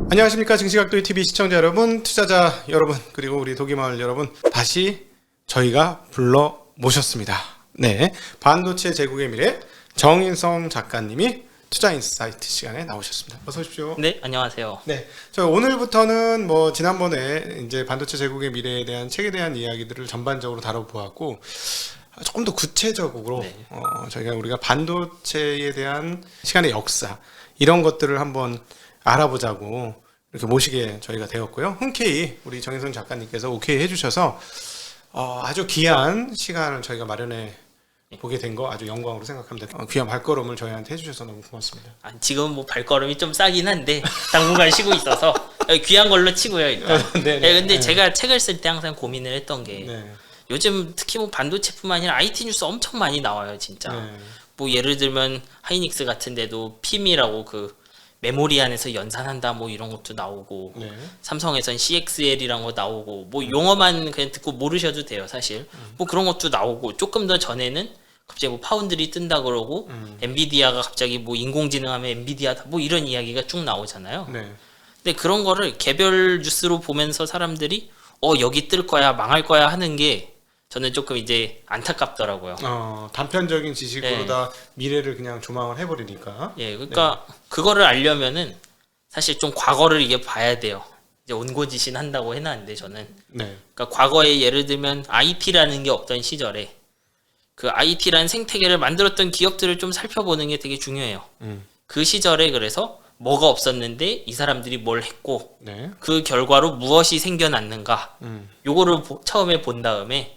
안녕하십니까 증시각도의 TV 시청자 여러분, 투자자 여러분, 그리고 우리 도기마을 여러분, 다시 저희가 불러 모셨습니다. 네, 반도체 제국의 미래 정인성 작가님이 투자인사이트 시간에 나오셨습니다. 어서 오십시오. 네, 안녕하세요. 네, 저 오늘부터는 뭐 지난번에 이제 반도체 제국의 미래에 대한 책에 대한 이야기들을 전반적으로 다뤄보았고, 조금 더 구체적으로 네. 저희가 우리가 반도체에 대한 시간의 역사 이런 것들을 한번 알아보자고 이렇게 모시게 저희가 되었고요. 흔쾌히 우리 정인성 작가님께서 오케이 해주셔서 아주 귀한 시간을 저희가 마련해 보게 된 거 아주 영광으로 생각합니다. 귀한 발걸음을 저희한테 해주셔서 너무 고맙습니다. 지금 뭐 발걸음이 좀 싸긴 한데 당분간 쉬고 있어서 귀한 걸로 치고요 일단. 네, 네, 근데 제가 책을 쓸 때 항상 고민을 했던 게 네. 요즘 특히 뭐 반도체뿐만 아니라 IT 뉴스 엄청 많이 나와요 진짜. 네. 뭐 예를 들면 하이닉스 같은 데도 PIM이라고 그 메모리 안에서 연산한다 뭐 이런 것도 나오고, 네. 삼성에선 CXL이란 거 나오고, 뭐 용어만 그냥 듣고 모르셔도 돼요 사실. 뭐 그런 것도 나오고, 조금 더 전에는 갑자기 뭐 파운드리 뜬다 그러고 엔비디아가 갑자기 뭐 인공지능하면 엔비디아다 뭐 이런 이야기가 쭉 나오잖아요. 네. 근데 그런 거를 개별 뉴스로 보면서 사람들이 여기 뜰 거야 망할 거야 하는 게 저는 조금 이제 안타깝더라고요. 단편적인 지식으로 네. 다 미래를 그냥 조망을 해버리니까. 예, 그러니까 그거를 알려면은 사실 좀 과거를 이게 봐야 돼요. 이제 온고지신 한다고 해놨는데 저는, 네. 그러니까 과거에 예를 들면 IT라는 게 없던 시절에 그 IT라는 생태계를 만들었던 기업들을 좀 살펴보는 게 되게 중요해요. 그 시절에 그래서 뭐가 없었는데 이 사람들이 뭘 했고 네. 그 결과로 무엇이 생겨났는가 요거를 처음에 본 다음에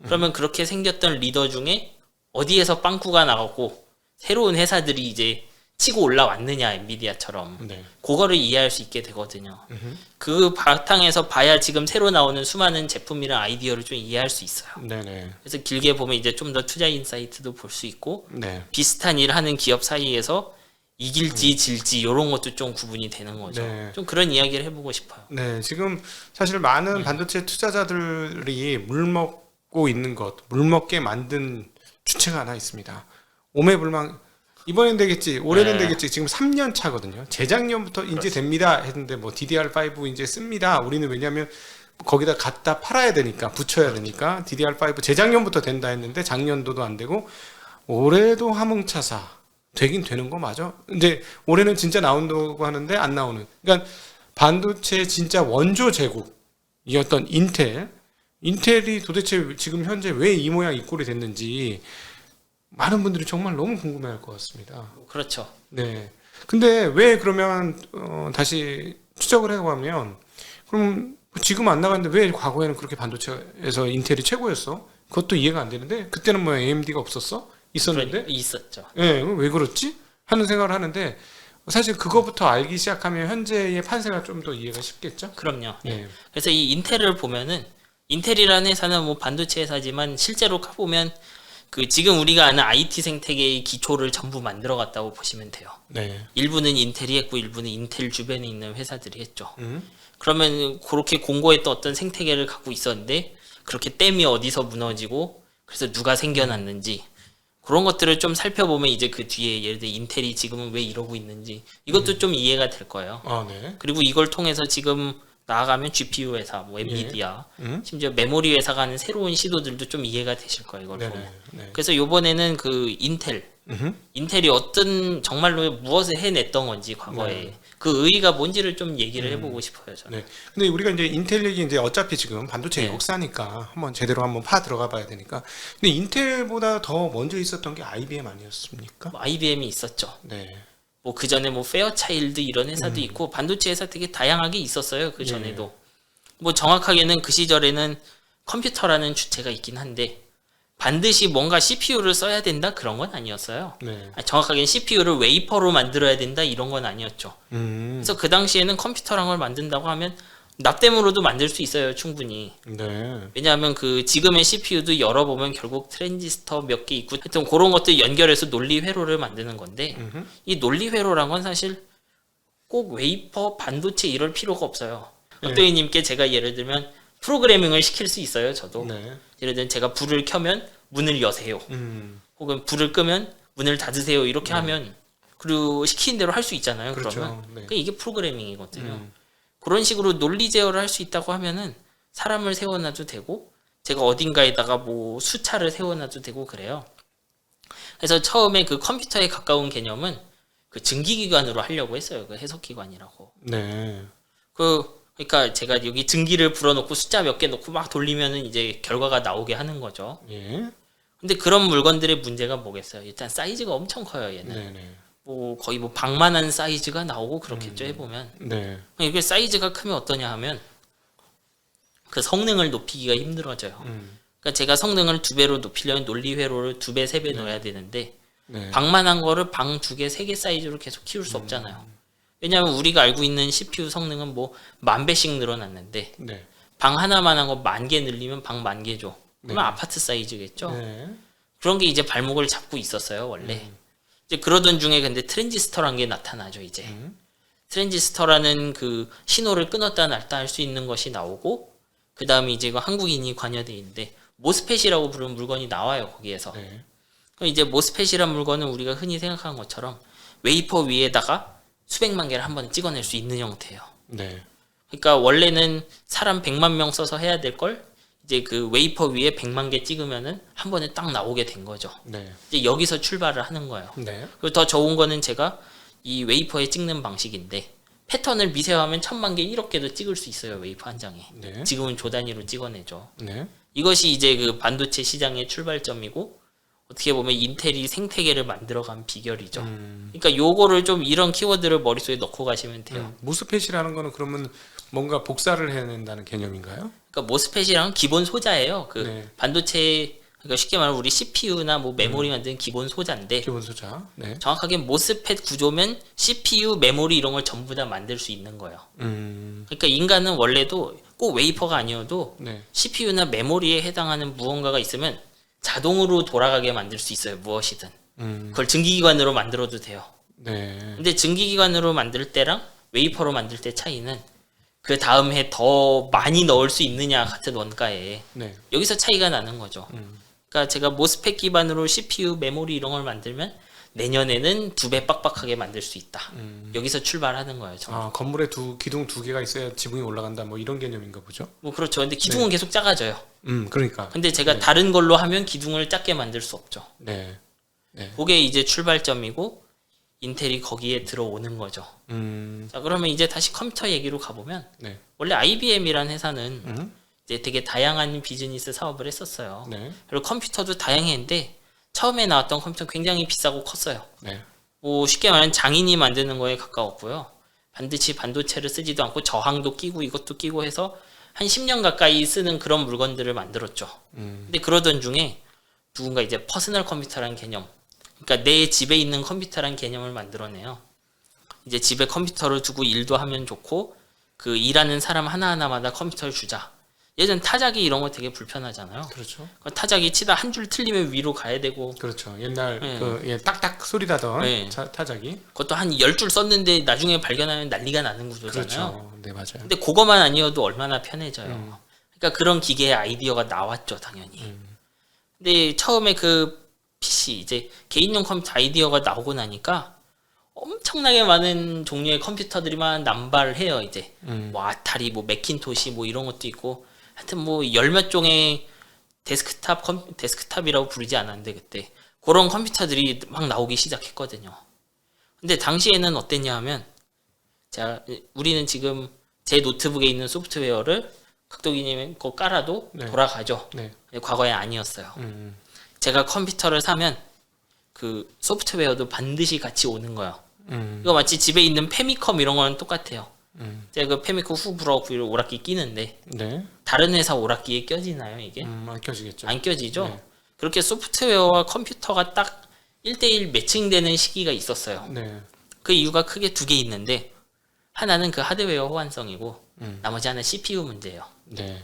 그러면 그렇게 생겼던 리더 중에 어디에서 빵꾸가 나갔고 새로운 회사들이 이제 치고 올라왔느냐 엔비디아처럼 네. 그거를 이해할 수 있게 되거든요. 그 바탕에서 봐야 지금 새로 나오는 수많은 제품이랑 아이디어를 좀 이해할 수 있어요. 네네. 그래서 길게 보면 이제 좀 더 투자 인사이트도 볼 수 있고 네. 비슷한 일을 하는 기업 사이에서 이길지 질지 이런 것도 좀 구분이 되는 거죠. 네. 좀 그런 이야기를 해보고 싶어요. 네, 지금 사실 많은 반도체 투자자들이 물먹고 있는 것, 물먹게 만든 주체가 하나 있습니다. 오매불망. 이번엔 되겠지, 올해는 네. 되겠지. 지금 3년 차거든요. 재작년부터 이제 됩니다 했는데 뭐 DDR5 이제 씁니다. 우리는 왜냐하면 거기다 갖다 팔아야 되니까, 붙여야 되니까 DDR5 재작년부터 된다 했는데 작년도도 안 되고 올해도 화물차사 되긴 되는 거 맞아? 근데 올해는 진짜 나온다고 하는데 안 나오는. 그러니까 반도체 진짜 원조 제국이었던 인텔이 도대체 지금 현재 왜 이 모양 이 꼴이 됐는지 많은 분들이 정말 너무 궁금해할 것 같습니다. 그렇죠. 네. 근데 왜 그러면 다시 추적을 해보면 그럼 지금 안 나갔는데 왜 과거에는 그렇게 반도체에서 인텔이 최고였어? 그것도 이해가 안 되는데 그때는 뭐 AMD가 없었어? 있었는데? 있었죠. 예, 왜 그렇지? 하는 생각을 하는데 사실 그거부터 알기 시작하면 현재의 판세가 좀 더 이해가 쉽겠죠? 그럼요. 네. 그래서 이 인텔을 보면은 인텔이라는 회사는 뭐 반도체 회사지만 실제로 가보면 그 지금 우리가 아는 IT 생태계의 기초를 전부 만들어 갔다고 보시면 돼요. 네. 일부는 인텔이 했고 일부는 인텔 주변에 있는 회사들이 했죠. 그러면 그렇게 공고했던 어떤 생태계를 갖고 있었는데 그렇게 댐이 어디서 무너지고 그래서 누가 생겨났는지 그런 것들을 좀 살펴보면 이제 그 뒤에 예를 들어 인텔이 지금은 왜 이러고 있는지 이것도 좀 이해가 될 거예요. 네. 그리고 이걸 통해서 지금 나아가면 GPU 회사, 뭐 엔비디아, 심지어 메모리 회사가 하는 새로운 시도들도 좀 이해가 되실 거예요. 이걸 보면. 네. 그래서 이번에는 그 인텔이 어떤 정말로 무엇을 해냈던 건지 과거에 그 의의가 뭔지를 좀 얘기를 해보고 싶어요. 저는. 네. 근데 우리가 이제 인텔 얘기 이제 어차피 지금 반도체 네. 역사니까 한번 제대로 한번 파 들어가 봐야 되니까. 근데 인텔보다 더 먼저 있었던 게 IBM 아니었습니까? 뭐 IBM이 있었죠. 네. 뭐 그 전에 뭐 페어차일드 이런 회사도 있고 반도체 회사 되게 다양하게 있었어요. 그 전에도. 뭐 정확하게는 그 시절에는 컴퓨터라는 주체가 있긴 한데 반드시 뭔가 CPU를 써야 된다 그런 건 아니었어요. 네. 정확하게는 CPU를 웨이퍼로 만들어야 된다 이런 건 아니었죠. 그래서 그 당시에는 컴퓨터란 걸 만든다고 하면 납땜으로도 만들 수 있어요 충분히. 네. 왜냐하면 그 지금의 CPU도 열어보면 결국 트랜지스터 몇 개 있고 하여튼 그런 것들 연결해서 논리 회로를 만드는 건데 이 논리 회로란 건 사실 꼭 웨이퍼 반도체 이럴 필요가 없어요. 네. 박도희님께 제가 예를 들면 프로그래밍을 시킬 수 있어요 저도. 네. 예를 들면 제가 불을 켜면 문을 여세요. 혹은 불을 끄면 문을 닫으세요. 이렇게 하면 그리고 시키는 대로 할 수 있잖아요. 그렇죠. 그러면 네. 그러니까 이게 프로그래밍이거든요. 그런 식으로 논리 제어를 할 수 있다고 하면은 사람을 세워놔도 되고 제가 어딘가에다가 뭐 수차를 세워놔도 되고 그래요. 그래서 처음에 그 컴퓨터에 가까운 개념은 그 증기기관으로 하려고 했어요. 그 해석기관이라고. 네. 그러니까 제가 여기 증기를 불어넣고 숫자 몇 개 넣고 막 돌리면은 이제 결과가 나오게 하는 거죠. 예. 근데 그런 물건들의 문제가 뭐겠어요? 일단 사이즈가 엄청 커요, 얘는. 네네. 뭐 거의 뭐 방만한 사이즈가 나오고 그렇겠죠, 해보면. 네. 이게 사이즈가 크면 어떠냐 하면 그 성능을 높이기가 힘들어져요. 그러니까 제가 성능을 2배로 높이려면 논리 회로를 2배, 3배 넣어야 되는데 네. 방만한 거를 방 2개, 3개 사이즈로 계속 키울 수 없잖아요. 왜냐하면 우리가 알고 있는 CPU 성능은 뭐 10,000배씩 늘어났는데 네. 방 하나만한 거 10,000개 늘리면 방 10,000개죠. 그러면 네. 아파트 사이즈겠죠. 네. 그런 게 이제 발목을 잡고 있었어요, 원래. 이제 그러던 중에 근데 트랜지스터란 게 나타나죠, 이제. 트랜지스터라는 그 신호를 끊었다 놨다 할 수 있는 것이 나오고, 그 다음에 이제 이거 한국인이 관여돼 있는데, 모스펫이라고 부르는 물건이 나와요, 거기에서. 네. 그럼 이제 모스펫이란 물건은 우리가 흔히 생각하는 것처럼 웨이퍼 위에다가 수백만 개를 한번 찍어낼 수 있는 형태예요. 네. 그러니까 원래는 사람 100만 명 써서 해야 될 걸, 이제 그 웨이퍼 위에 100만 개 찍으면은 한 번에 딱 나오게 된 거죠. 네. 이제 여기서 출발을 하는 거예요. 네. 그리고 더 좋은 거는 제가 이 웨이퍼에 찍는 방식인데 패턴을 미세화하면 1,000만 개, 1억 개도 찍을 수 있어요, 웨이퍼 한 장에. 네. 지금은 조 단위로 찍어내죠. 네. 이것이 이제 그 반도체 시장의 출발점이고 어떻게 보면 인텔이 생태계를 만들어간 비결이죠. 그러니까 요거를 좀 이런 키워드를 머릿속에 넣고 가시면 돼요. 모스펫이라는 거는 그러면 뭔가 복사를 해낸다는 개념인가요? 그러니까 모스펫이랑 기본 소자예요. 그 네. 반도체 그러니까 쉽게 말하면 우리 CPU나 뭐 메모리 만드는 기본 소자인데 기본 소자. 네. 정확하게 모스펫 구조면 CPU, 메모리 이런 걸 전부 다 만들 수 있는 거예요. 그러니까 인간은 원래도 꼭 웨이퍼가 아니어도 네. CPU나 메모리에 해당하는 무언가가 있으면 자동으로 돌아가게 만들 수 있어요. 무엇이든. 그걸 증기기관으로 만들어도 돼요. 네. 근데 증기기관으로 만들 때랑 웨이퍼로 만들 때 차이는 그 다음 해 더 많이 넣을 수 있느냐 같은 원가에 네. 여기서 차이가 나는 거죠. 그러니까 제가 모스펫 기반으로 CPU, 메모리 이런 걸 만들면 내년에는 2배 빡빡하게 만들 수 있다. 여기서 출발하는 거예요. 아, 건물에 기둥 2개가 있어야 지붕이 올라간다. 뭐 이런 개념인가 보죠? 뭐 그렇죠. 근데 기둥은 계속 작아져요. 그러니까. 근데 제가 다른 걸로 하면 기둥을 작게 만들 수 없죠. 네. 네. 그게 이제 출발점이고 인텔이 거기에 들어오는 거죠. 자, 그러면 이제 다시 컴퓨터 얘기로 가보면 네. 원래 IBM이라는 회사는 이제 되게 다양한 비즈니스 사업을 했었어요. 네. 그리고 컴퓨터도 다양했는데 처음에 나왔던 컴퓨터 굉장히 비싸고 컸어요. 네. 뭐 쉽게 말하면 장인이 만드는 거에 가까웠고요. 반드시 반도체를 쓰지도 않고 저항도 끼고 이것도 끼고 해서 한 10년 가까이 쓰는 그런 물건들을 만들었죠. 근데 그러던 중에 누군가 이제 퍼스널 컴퓨터라는 개념, 그러니까 내 집에 있는 컴퓨터라는 개념을 만들어내요. 이제 집에 컴퓨터를 두고 일도 하면 좋고 그 일하는 사람 하나하나마다 컴퓨터를 주자. 예전 타자기 이런 거 되게 불편하잖아요. 그렇죠. 타자기 치다 한 줄 틀리면 위로 가야 되고 그렇죠. 옛날 네. 예, 딱딱 소리 나던 네. 타자기. 그것도 한 10줄 썼는데 나중에 발견하면 난리가 나는 구조잖아요. 그렇죠. 네, 맞아요. 근데 그거만 아니어도 얼마나 편해져요. 그러니까 그런 기계의 아이디어가 나왔죠, 당연히. 근데 처음에 그 PC 이제 개인용 컴퓨터 아이디어가 나오고 나니까 엄청나게 많은 종류의 컴퓨터들이만 남발해요, 이제. 뭐 아타리, 뭐 매킨토시 뭐 이런 것도 있고 하여튼 뭐 열 몇 종의 데스크탑이라고 부르지 않았는데 그때 그런 컴퓨터들이 막 나오기 시작했거든요. 근데 당시에는 어땠냐 하면 자, 우리는 지금 제 노트북에 있는 소프트웨어를 각도기님 거 깔아도 네. 돌아가죠. 네. 과거에 아니었어요. 제가 컴퓨터를 사면 그 소프트웨어도 반드시 같이 오는 거예요. 이거 마치 집에 있는 페미컴 이런 거랑 똑같아요. 제가 그 페미컴 후 불어갖고 오락기 끼는데 네. 다른 회사 오락기에 껴지나요 이게? 안 켜지겠죠. 안 껴지죠. 네. 그렇게 소프트웨어와 컴퓨터가 딱 1대1 매칭되는 시기가 있었어요. 네. 그 이유가 크게 2개 있는데 하나는 그 하드웨어 호환성이고 나머지 하나는 CPU 문제예요. 네.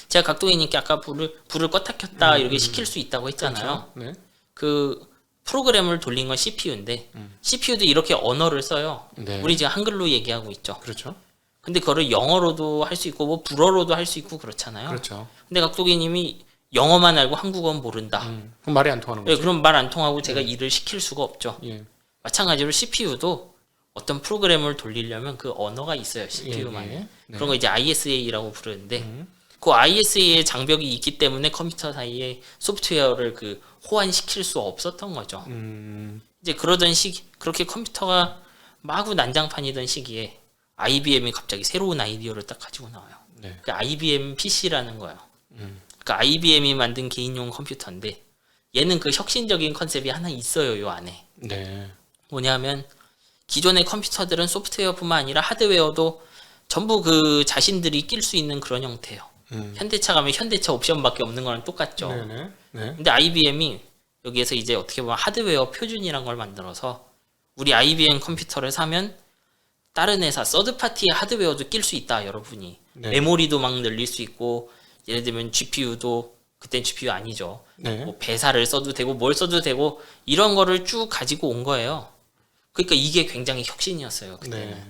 제가 각동이님께 아까 불을 껐다 켰다 이렇게 시킬 수 있다고 했잖아요. 그렇죠. 네. 그 프로그램을 돌린 건 CPU인데 CPU도 이렇게 언어를 써요. 네. 우리 지금 한글로 얘기하고 있죠. 그렇죠. 근데 그거를 영어로도 할 수 있고 뭐 불어로도 할 수 있고 그렇잖아요. 그렇죠. 근데 각도기님이 영어만 알고 한국어는 모른다. 그럼 말이 안 통하는 네, 거죠. 그럼 말 안 통하고 제가 일을 시킬 수가 없죠. 예. 마찬가지로 CPU도 어떤 프로그램을 돌리려면 그 언어가 있어요. CPU만에. 네. 그런 거 이제 ISA라고 부르는데 그 ISA의 장벽이 있기 때문에 컴퓨터 사이에 소프트웨어를 그 호환시킬 수 없었던 거죠. 이제 그러던 그렇게 컴퓨터가 마구 난장판이던 시기에 IBM이 갑자기 새로운 아이디어를 딱 가지고 나와요. 네. 그 IBM PC라는 거예요. 그 IBM이 만든 개인용 컴퓨터인데 얘는 그 혁신적인 컨셉이 하나 있어요. 요 안에. 네. 뭐냐면 기존의 컴퓨터들은 소프트웨어뿐만 아니라 하드웨어도 전부 그 자신들이 낄 수 있는 그런 형태예요. 현대차 가면 현대차 옵션밖에 없는 거랑 똑같죠. 네네. 네. 근데 IBM이 여기에서 이제 어떻게 보면 하드웨어 표준이란 걸 만들어서 우리 IBM 컴퓨터를 사면 다른 회사 서드파티의 하드웨어도 낄 수 있다. 여러분이 네. 메모리도 막 늘릴 수 있고 예를 들면 GPU도 그땐 GPU 아니죠. 네. 뭐 배사를 써도 되고 뭘 써도 되고 이런 거를 쭉 가지고 온 거예요. 그러니까 이게 굉장히 혁신이었어요. 그때는. 네.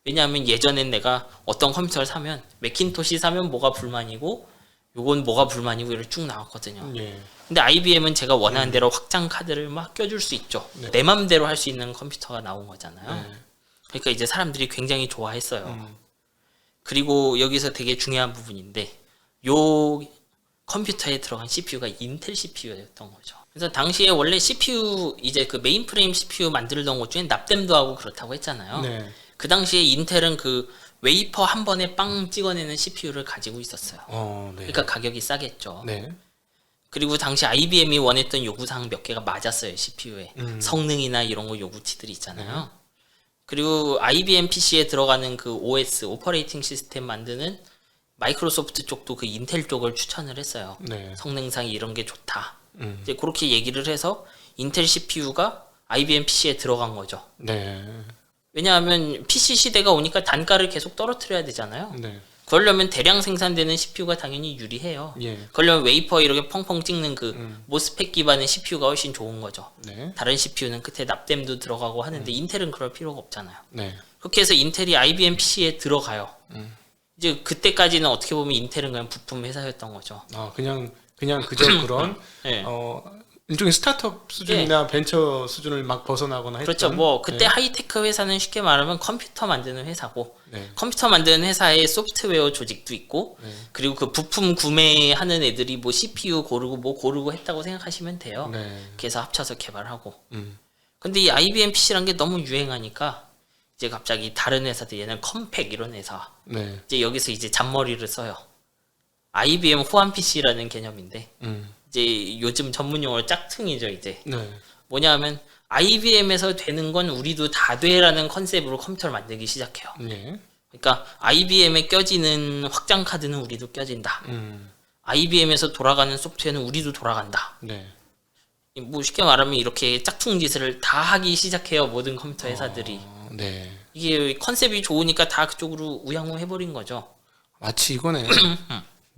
왜냐하면 예전엔 내가 어떤 컴퓨터를 사면 맥킨토시 사면 뭐가 불만이고 요건 뭐가 불만이고 이렇게 쭉 나왔거든요. 예. 근데 IBM은 제가 원하는 대로 확장 카드를 막 껴줄 수 있죠. 네. 내 맘대로 할 수 있는 컴퓨터가 나온 거잖아요. 네. 그러니까 이제 사람들이 굉장히 좋아했어요. 그리고 여기서 되게 중요한 부분인데 요 컴퓨터에 들어간 CPU가 인텔 CPU였던 거죠. 그래서 당시에 원래 CPU 이제 그 메인프레임 CPU 만들던 것 중에 납땜도 하고 그렇다고 했잖아요. 네. 그 당시에 인텔은 그 웨이퍼 한 번에 빵 찍어내는 CPU를 가지고 있었어요. 네. 그러니까 가격이 싸겠죠. 네. 그리고 당시 IBM이 원했던 요구사항 몇 개가 맞았어요. CPU에. 성능이나 이런 거 요구치들이 있잖아요. 그리고 IBM PC에 들어가는 그 OS, 오퍼레이팅 시스템 만드는 마이크로소프트 쪽도 그 인텔 쪽을 추천을 했어요. 네. 성능상 이런 게 좋다. 이제 그렇게 얘기를 해서 인텔 CPU가 IBM PC에 들어간 거죠. 네. 왜냐하면 PC 시대가 오니까 단가를 계속 떨어뜨려야 되잖아요. 네. 그러려면 대량 생산되는 CPU가 당연히 유리해요. 예. 그러려면 웨이퍼 이렇게 펑펑 찍는 그 모스펫 기반의 CPU가 훨씬 좋은 거죠. 네. 다른 CPU는 끝에 납땜도 들어가고 하는데 인텔은 그럴 필요가 없잖아요. 네. 그렇게 해서 인텔이 IBM PC에 들어가요. 이제 그때까지는 어떻게 보면 인텔은 그냥 부품 회사였던 거죠. 그냥 그저 그런 네. 일종의 스타트업 수준이나 벤처 수준을 막 벗어나거나 그렇죠. 했던. 뭐 그때 네. 하이테크 회사는 쉽게 말하면 컴퓨터 만드는 회사고 네. 컴퓨터 만드는 회사에 소프트웨어 조직도 있고 네. 그리고 그 부품 구매하는 애들이 뭐 CPU 고르고 뭐 고르고 했다고 생각하시면 돼요. 네. 그래서 합쳐서 개발하고. 음. 근데 이 IBM PC란 게 너무 유행하니까 이제 갑자기 다른 회사들 얘는 컴팩 이런 회사 네. 이제 여기서 이제 잔머리를 써요. IBM 호환 PC라는 개념인데 이제 요즘 전문 용어로 짝퉁이죠. 이제 네. 뭐냐하면 IBM에서 되는 건 우리도 다 돼라는 컨셉으로 컴퓨터를 만들기 시작해요. 네. 그러니까 IBM에 껴지는 확장 카드는 우리도 껴진다. IBM에서 돌아가는 소프트웨어는 우리도 돌아간다. 네. 뭐 쉽게 말하면 이렇게 짝퉁 짓을 다 하기 시작해요. 모든 컴퓨터 회사들이. 네. 이게 컨셉이 좋으니까 다 그쪽으로 우양우 해버린 거죠. 마치 이거네.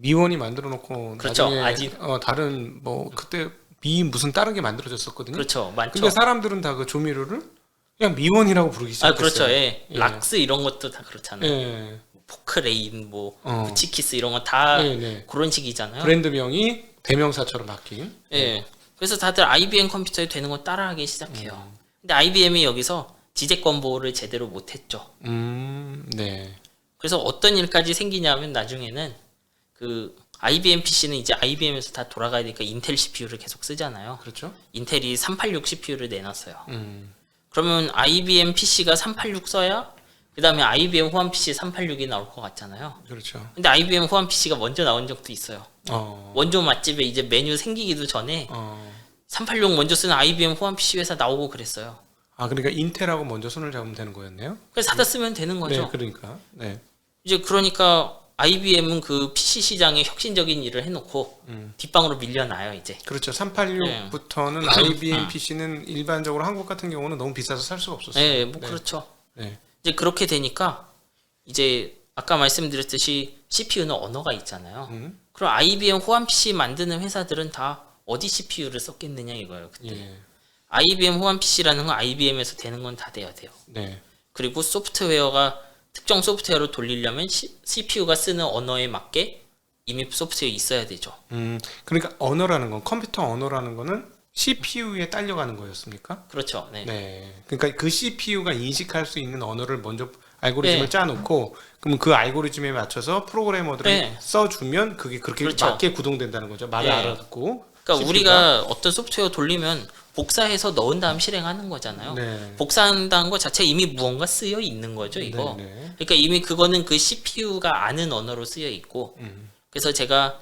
미원이 만들어 놓고 그렇죠. 나중에 아직 다른 뭐 그때 미 무슨 다른 게 만들어졌었거든요. 그렇죠. 많죠. 근데 사람들은 다 그 조미료를 그냥 미원이라고 부르기 시작했어요. 그렇죠. 예. 예. 락스 이런 것도 다 그렇잖아요. 예. 포크레인 뭐 어. 치키스 이런 거 다 네, 네. 그런 식이잖아요. 브랜드명이 대명사처럼 바뀐. 예. 그래서 다들 IBM 컴퓨터에 되는 거 따라하기 시작해요. 근데 IBM이 여기서 지재권 보호를 제대로 못했죠. 네. 그래서 어떤 일까지 생기냐면 나중에는 그 IBM PC는 이제 IBM에서 다 돌아가야 되니까 인텔 CPU를 계속 쓰잖아요. 그렇죠. 인텔이 386 CPU를 내놨어요. 음. 그러면 IBM PC가 386 써야 그 다음에 IBM 호환 PC 386이 나올 것 같잖아요. 그렇죠. 근데 IBM 호환 PC가 먼저 나온 적도 있어요. 어. 원조 맛집에 이제 메뉴 생기기도 전에 어. 386 먼저 쓰는 IBM 호환 PC 회사 나오고 그랬어요. 그러니까 인텔하고 먼저 손을 잡으면 되는 거였네요. 그래서 사다 쓰면 되는 거죠. 네, 그러니까. 네. 이제 그러니까 IBM은 그 PC 시장에 혁신적인 일을 해놓고 뒷방으로 밀려나요 이제. 그렇죠. 386부터는 IBM PC는 일반적으로 한국 같은 경우는 너무 비싸서 살 수가 없었어요. 네, 뭐 그렇죠. 네. 이제 그렇게 되니까 이제 아까 말씀드렸듯이 CPU는 언어가 있잖아요. 그럼 IBM 호환 PC 만드는 회사들은 다 어디 CPU를 썼겠느냐 이거예요. 그때. 예. IBM 호환 PC라는 건 IBM에서 되는 건 다 돼야 돼요. 네. 그리고 소프트웨어가 특정 소프트웨어로 돌리려면 CPU가 쓰는 언어에 맞게 이미 소프트웨어 있어야 되죠. 그러니까 언어라는 건 컴퓨터 언어라는 거는 CPU에 딸려가는 거였습니까? 그렇죠. 네. 네. 그러니까 그 CPU가 인식할 수 있는 언어를 먼저 알고리즘을 네. 짜놓고 그러면 그 알고리즘에 맞춰서 프로그래머들을 네. 써주면 그게 그렇게 그렇죠. 맞게 구동된다는 거죠. 말을 네. 알아듣고. 그러니까 CPU가. 우리가 어떤 소프트웨어 돌리면 복사해서 넣은 다음 실행하는 거잖아요. 네. 복사한다는 것 자체 이미 무언가 쓰여 있는 거죠, 이거. 네, 네. 그러니까 이미 그거는 그 CPU가 아는 언어로 쓰여 있고. 그래서 제가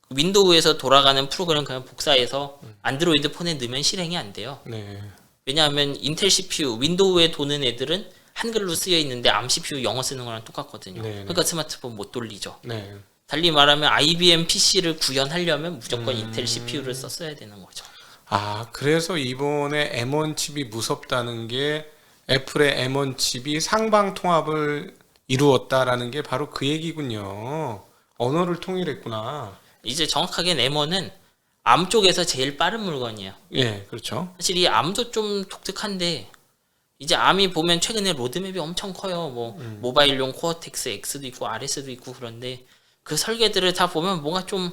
윈도우에서 돌아가는 프로그램 그냥 복사해서 안드로이드 폰에 넣으면 실행이 안 돼요. 네. 왜냐하면 인텔 CPU, 윈도우에 도는 애들은 한글로 쓰여 있는데 ARM CPU 영어 쓰는 거랑 똑같거든요. 네, 네. 그러니까 스마트폰 못 돌리죠. 네. 달리 말하면 IBM PC를 구현하려면 무조건 인텔 CPU를 썼어야 되는 거죠. 아, 그래서 이번에 M1 칩이 무섭다는 게 애플의 M1 칩이 상방 통합을 이루었다라는 게 바로 그 얘기군요. 언어를 통일했구나. 이제 정확하게 M1은 ARM 쪽에서 제일 빠른 물건이에요. 예, 그렇죠. 사실 이 ARM도 좀 독특한데 이제 ARM이 보면 최근에 로드맵이 엄청 커요. 뭐 모바일용 코어텍스 X도 있고 RS도 있고 그런데 그 설계들을 다 보면 뭔가 좀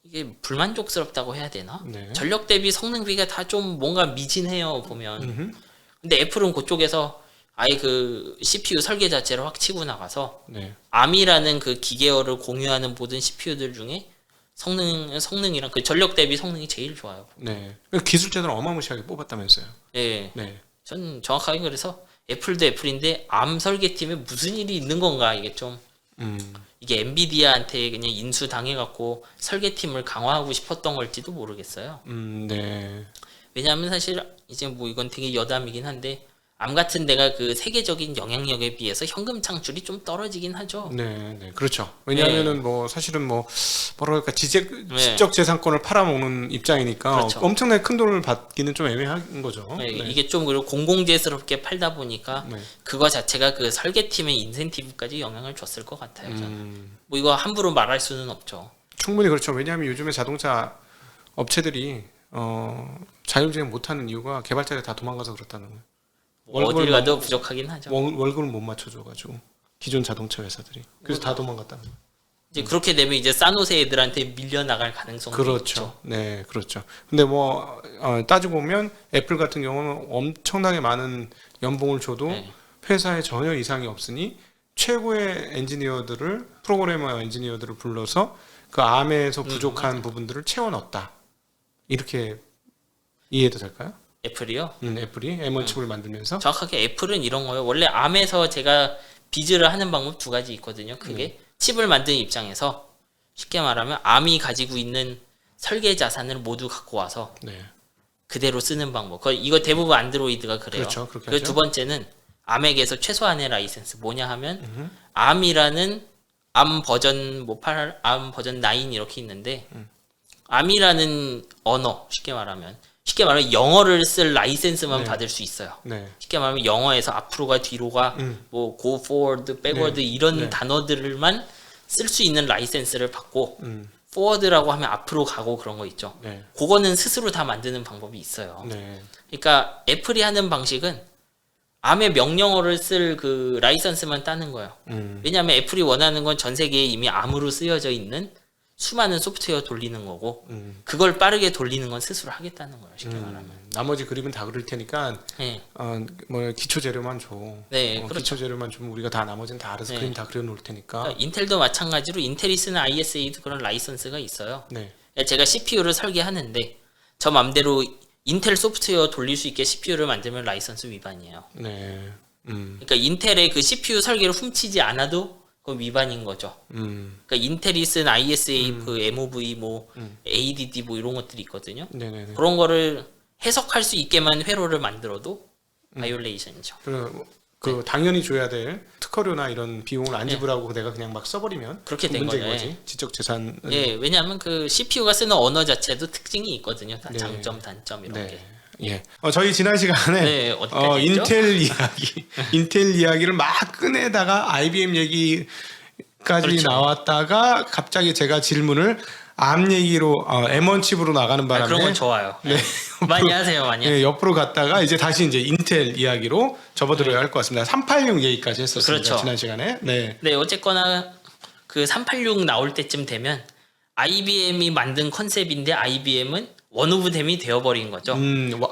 이게 불만족스럽다고 해야 되나? 네. 전력 대비 성능비가 다 좀 뭔가 미진해요 보면. 근데 애플은 그쪽에서 아예 그 CPU 설계 자체를 확 치고 나가서 네. ARM이라는 그 기계어를 공유하는 모든 CPU들 중에 성능이랑 그 전력 대비 성능이 제일 좋아요. 네. 기술자들은 어마무시하게 뽑았다면서요. 예. 네. 전 정확하게 그래서 애플도 애플인데 ARM 설계팀에 무슨 일이 있는 건가 이게 좀 이게 엔비디아한테 그냥 인수 당해갖고 설계팀을 강화하고 싶었던 걸지도 모르겠어요. 네. 왜냐하면 사실 이제 뭐 이건 되게 여담이긴 한데 암 같은 데가 그 세계적인 영향력에 비해서 현금 창출이 좀 떨어지긴 하죠. 네, 네, 그렇죠. 왜냐하면은 뭐 사실은 뭐 뭐랄까 지적 재산권을 팔아먹는 입장이니까 그렇죠. 엄청나게 큰 돈을 받기는 좀 애매한 거죠. 네, 네. 이게 좀 그리고 공공재스럽게 팔다 보니까 네. 그거 자체가 그 설계팀의 인센티브까지 영향을 줬을 것 같아요. 저는. 뭐 이거 함부로 말할 수는 없죠. 충분히 그렇죠. 왜냐하면 요즘에 자동차 업체들이 자율주행 못하는 이유가 개발자들이 다 도망가서 그렇다는 거예요. 어딜 가도 부족하긴 하죠. 월급을 못 맞춰줘가지고 기존 자동차 회사들이 그래서 다 도망갔다는 거예요. 이제 그렇게 되면 이제 싸노세 애들한테 밀려 나갈 가능성도 그렇죠. 있죠. 네, 그렇죠. 근데 뭐 따지고 보면 애플 같은 경우는 엄청나게 많은 연봉을 줘도 네. 회사에 전혀 이상이 없으니 최고의 엔지니어들을 프로그래머 엔지니어들을 불러서 그 암에서 부족한 부분들을 채워 넣었다. 이렇게 이해도 될까요? 애플이요? 애플이 M1 칩을 만들면서 정확하게 애플은 이런 거예요. 원래 암에서 제가 비즈를 하는 방법 두 가지 있거든요. 그게 칩을 만드는 입장에서 쉽게 말하면 암이 가지고 있는 설계 자산을 모두 갖고 와서 네, 그대로 쓰는 방법. 이거 대부분 안드로이드가 그래요. 그렇죠, 그렇게 그리고 하죠. 두 번째는 암에게서 최소한의 라이센스. 뭐냐 하면 암이라는 암 버전 암 버전 9 이렇게 있는데 암이라는 언어 쉽게 말하면 영어를 쓸 라이센스만 네. 받을 수 있어요. 네, 쉽게 말하면 영어에서 앞으로가 뒤로가 뭐 go forward, backward 이런 네. 단어들만 쓸 수 있는 라이센스를 받고 음, forward라고 하면 앞으로 가고 그런 거 있죠. 네, 그거는 스스로 다 만드는 방법이 있어요. 네, 그러니까 애플이 하는 방식은 암의 명령어를 쓸 그 라이선스만 따는 거예요. 왜냐하면 애플이 원하는 건 전 세계에 이미 암으로 쓰여져 있는 수많은 소프트웨어 돌리는 거고 그걸 빠르게 돌리는 건 스스로 하겠다는 거예요. 쉽게 말하면. 나머지 그림은 다 그릴 테니까 네. 뭐 기초 재료만 줘. 네, 그렇죠. 기초 재료만 주면 우리가 다 나머지는 다 알아서 네. 그림 다 그려 놓을 테니까. 그러니까 인텔도 마찬가지로 인텔이 쓰는 ISA도 그런 라이선스가 있어요. 네, 제가 CPU를 설계하는데 저 맘대로 인텔 소프트웨어 돌릴 수 있게 CPU를 만들면 라이선스 위반이에요. 네, 그러니까 인텔의 그 CPU 설계를 훔치지 않아도 그건 위반인 거죠. 그러니까 인텔이 쓴 ISA, 그 MOV, 뭐 ADD 뭐 이런 것들이 있거든요. 네, 네, 네. 그런 거를 해석할 수 있게만 회로를 만들어도 바이올레이션이죠. 그 당연히 줘야 될 특허료나 이런 비용을 안 지불하고 내가 그냥 막 써버리면 그렇게 된 문제인 거죠. 거지. 지적 재산. 예, 왜냐하면 그 CPU가 쓰는 언어 자체도 특징이 있거든요. 다 네. 장점, 단점 이런 게. 네. 예. 저희 지난 시간에 네, 어디까지 했죠? 인텔 이야기를 막 꺼내다가 IBM 얘기까지 그렇죠. 나왔다가 갑자기 제가 질문을 암 얘기로 M1 칩으로 나가는 바람에 그런 건 좋아요. 네. 많이 하세요, 많이. 예, 옆으로 갔다가 이제 다시 이제 인텔 이야기로 접어들어야 할 것 같습니다. 386 얘기까지 했었습니다. 그렇죠. 지난 시간에. 네. 네, 어쨌거나 그 386 나올 때쯤 되면 IBM이 만든 컨셉인데 IBM은 원 오브 댐이 되어버린 거죠.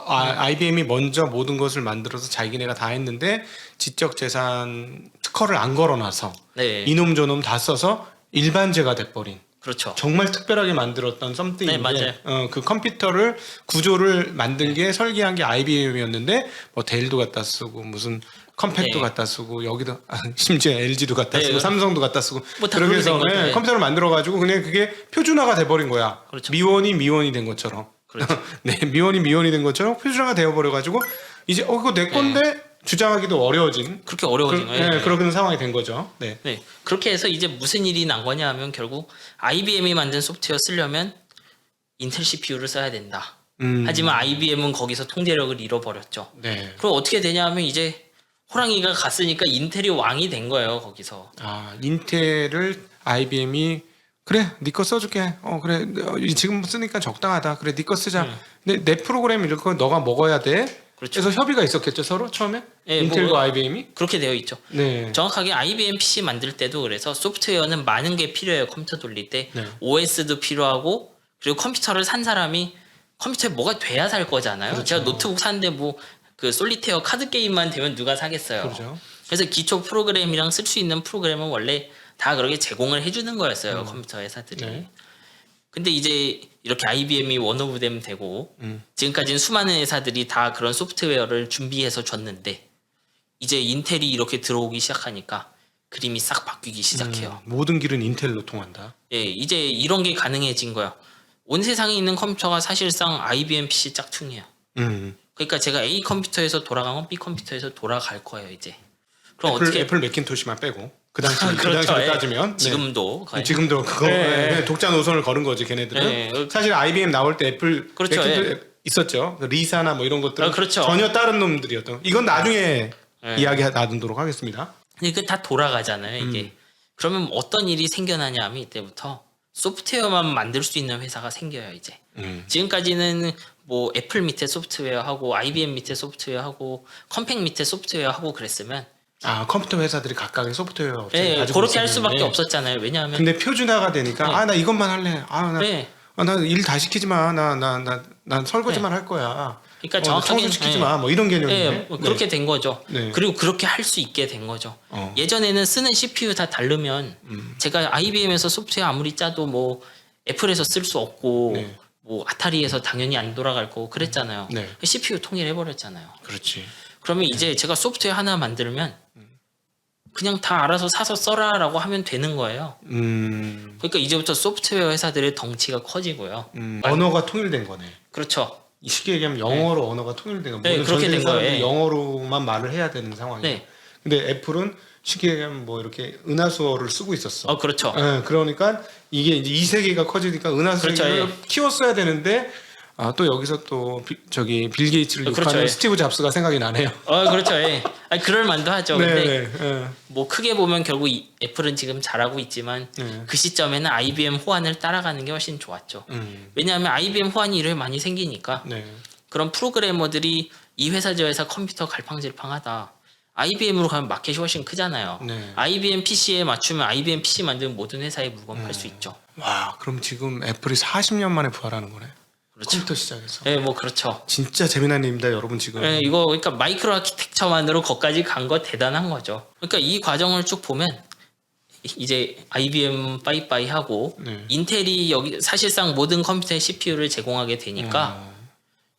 IBM이 먼저 모든 것을 만들어서 자기네가 다 했는데 지적 재산 특허를 안 걸어놔서 네, 이놈 저놈 다 써서 일반제가 돼버린. 그렇죠. 정말 특별하게 만들었던 썸띵인데 네, 맞아요. 그 컴퓨터를 구조를 만든 게 설계한 게 IBM이었는데 뭐 데일도 갖다 쓰고 무슨 컴팩도 네. 갖다 쓰고 여기도 심지어 LG도 갖다 쓰고 네. 삼성도 갖다 쓰고 뭐다 그렇게 그렇게 된 해서 거죠. 네. 컴퓨터를 만들어 가지고 그냥 그게 표준화가 돼버린 거야. 그렇죠. 미원이 된 것처럼. 그렇죠. 네, 미원이 된 것처럼 표준화가 되어버려 가지고 이제 그거 내 건데 주장하기도 어려워진 그렇게 어려워진 거예요. 네, 그런 상황이 된 거죠. 네. 네, 그렇게 해서 이제 무슨 일이 난 거냐 하면 결국 IBM이 만든 소프트웨어 쓰려면 인텔 CPU를 써야 된다. 하지만 IBM은 거기서 통제력을 잃어버렸죠. 네. 그럼 어떻게 되냐 하면 이제 호랑이가 갔으니까 인텔이 왕이 된 거예요, 거기서. 아, 인텔을 IBM이 그래, 네 거 써줄게. 그래, 지금 쓰니까 적당하다. 그래, 네 거 쓰자. 근데 내 프로그램 이런 거 너가 먹어야 돼. 그렇죠. 그래서 협의가 있었겠죠, 서로 처음에. 네, 인텔과 뭐, IBM이. 그렇게 되어 있죠. 네. 정확하게 IBM PC 만들 때도 그래서 소프트웨어는 많은 게 필요해요. 컴퓨터 돌릴 때. 네. OS도 필요하고 그리고 컴퓨터를 산 사람이 컴퓨터에 뭐가 돼야 살 거잖아요. 그렇죠. 제가 노트북 샀는데 뭐 그 솔리테어 카드 게임만 되면 누가 사겠어요. 그렇죠. 그래서 기초 프로그램이랑 쓸 수 있는 프로그램은 원래 다 그렇게 제공을 해주는 거였어요. 컴퓨터 회사들이. 네. 근데 이제 이렇게 IBM이 원 오브 댐 되고 음. 지금까지는 수많은 회사들이 다 그런 소프트웨어를 준비해서 줬는데 이제 인텔이 이렇게 들어오기 시작하니까 그림이 싹 바뀌기 시작해요. 모든 길은 인텔로 통한다. 예, 이제 이런 게 가능해진 거야. 온 세상에 있는 컴퓨터가 사실상 IBM PC 짝퉁이에요. 음. 그러니까 제가 A 컴퓨터에서 돌아간 건 B 컴퓨터에서 돌아갈 거예요, 이제. 그럼 어떻게 애플 맥킨토시만 빼고 그 당시 그 그렇죠. 당시로 예. 따지면 네. 지금도 거의. 지금도 그거 네. 독자 노선을 걸은 거지 걔네들은. 네. 사실 IBM 나올 때 애플 그렇죠. 맥킨토시 있었죠. 그 리사나 뭐 이런 것들은 그렇죠. 전혀 다른 놈들이었던. 이건 나중에 네. 이야기 나누도록 하겠습니다. 이게 다 돌아가잖아요, 이게. 그러면 어떤 일이 생겨나냐 하면 이때부터 소프트웨어만 만들 수 있는 회사가 생겨요, 이제. 지금까지는 뭐 애플 밑에 소프트웨어 하고 IBM 밑에 소프트웨어 하고 컴팩 밑에 소프트웨어 하고 그랬으면 아 컴퓨터 회사들이 각각의 소프트웨어 업체를 예, 가지고 그렇게 할 있었는데. 수밖에 없었잖아요. 왜냐하면 근데 표준화가 되니까 네. 아 나 이것만 할래. 네. 나 일 다 시키지 마. 난 설거지만 할 거야. 그러니까 정확하게 청소 시키지 마. 뭐 이런 예, 개념이네. 뭐 그렇게 된 거죠. 네. 그리고 그렇게 할 수 있게 된 거죠. 예전에는 쓰는 CPU 다 다르면 제가 IBM에서 소프트웨어 아무리 짜도 뭐 애플에서 쓸 수 없고 네. 뭐 아타리에서 당연히 안 돌아갈 거고 그랬잖아요. 네. CPU 통일해 버렸잖아요. 그렇지. 그러면 이제 제가 소프트웨어 하나 만들면 그냥 다 알아서 사서 써라라고 하면 되는 거예요. 그러니까 이제부터 소프트웨어 회사들의 덩치가 커지고요. 언어가 통일된 거네. 그렇죠. 쉽게 얘기하면 영어로 언어가 통일된 거. 네, 모든 그렇게 전 된 세계 사람들이 거예요. 영어로만 말을 해야 되는 상황이에요. 네. 근데 애플은 쉽게 얘기하면 뭐 이렇게 은하수어를 쓰고 있었어. 그렇죠. 네, 그러니까 이게 이제 이 세계가 커지니까 은하수를 그렇죠, 예. 키웠어야 되는데 또 여기서 또 빌 게이츠를 욕하는 그렇죠, 예. 스티브 잡스가 생각이 나네요. 그렇죠. 예. 아니, 그럴 만도 하죠. 근데 네. 뭐 크게 보면 결국 애플은 지금 잘하고 있지만 네. 그 시점에는 IBM 호환을 따라가는 게 훨씬 좋았죠. 왜냐하면 IBM 호환이 이렇게 많이 생기니까 네. 그런 프로그래머들이 이 회사 저 회사 컴퓨터 갈팡질팡하다. IBM으로 가면 마켓이 훨씬 크잖아요. 네. IBM PC에 맞추면 IBM PC 만드는 모든 회사의 물건 팔 수 있죠. 와, 그럼 지금 애플이 40년 만에 부활하는 거네. 그렇죠. 컴퓨터 시작에서. 네, 뭐 그렇죠. 진짜 재미난 일입니다, 여러분 지금. 네, 이거 그러니까 마이크로 아키텍처만으로 거기까지 간 거 대단한 거죠. 그러니까 이 과정을 쭉 보면 이제 IBM 빠이빠이 하고 네. 인텔이 여기 사실상 모든 컴퓨터의 CPU를 제공하게 되니까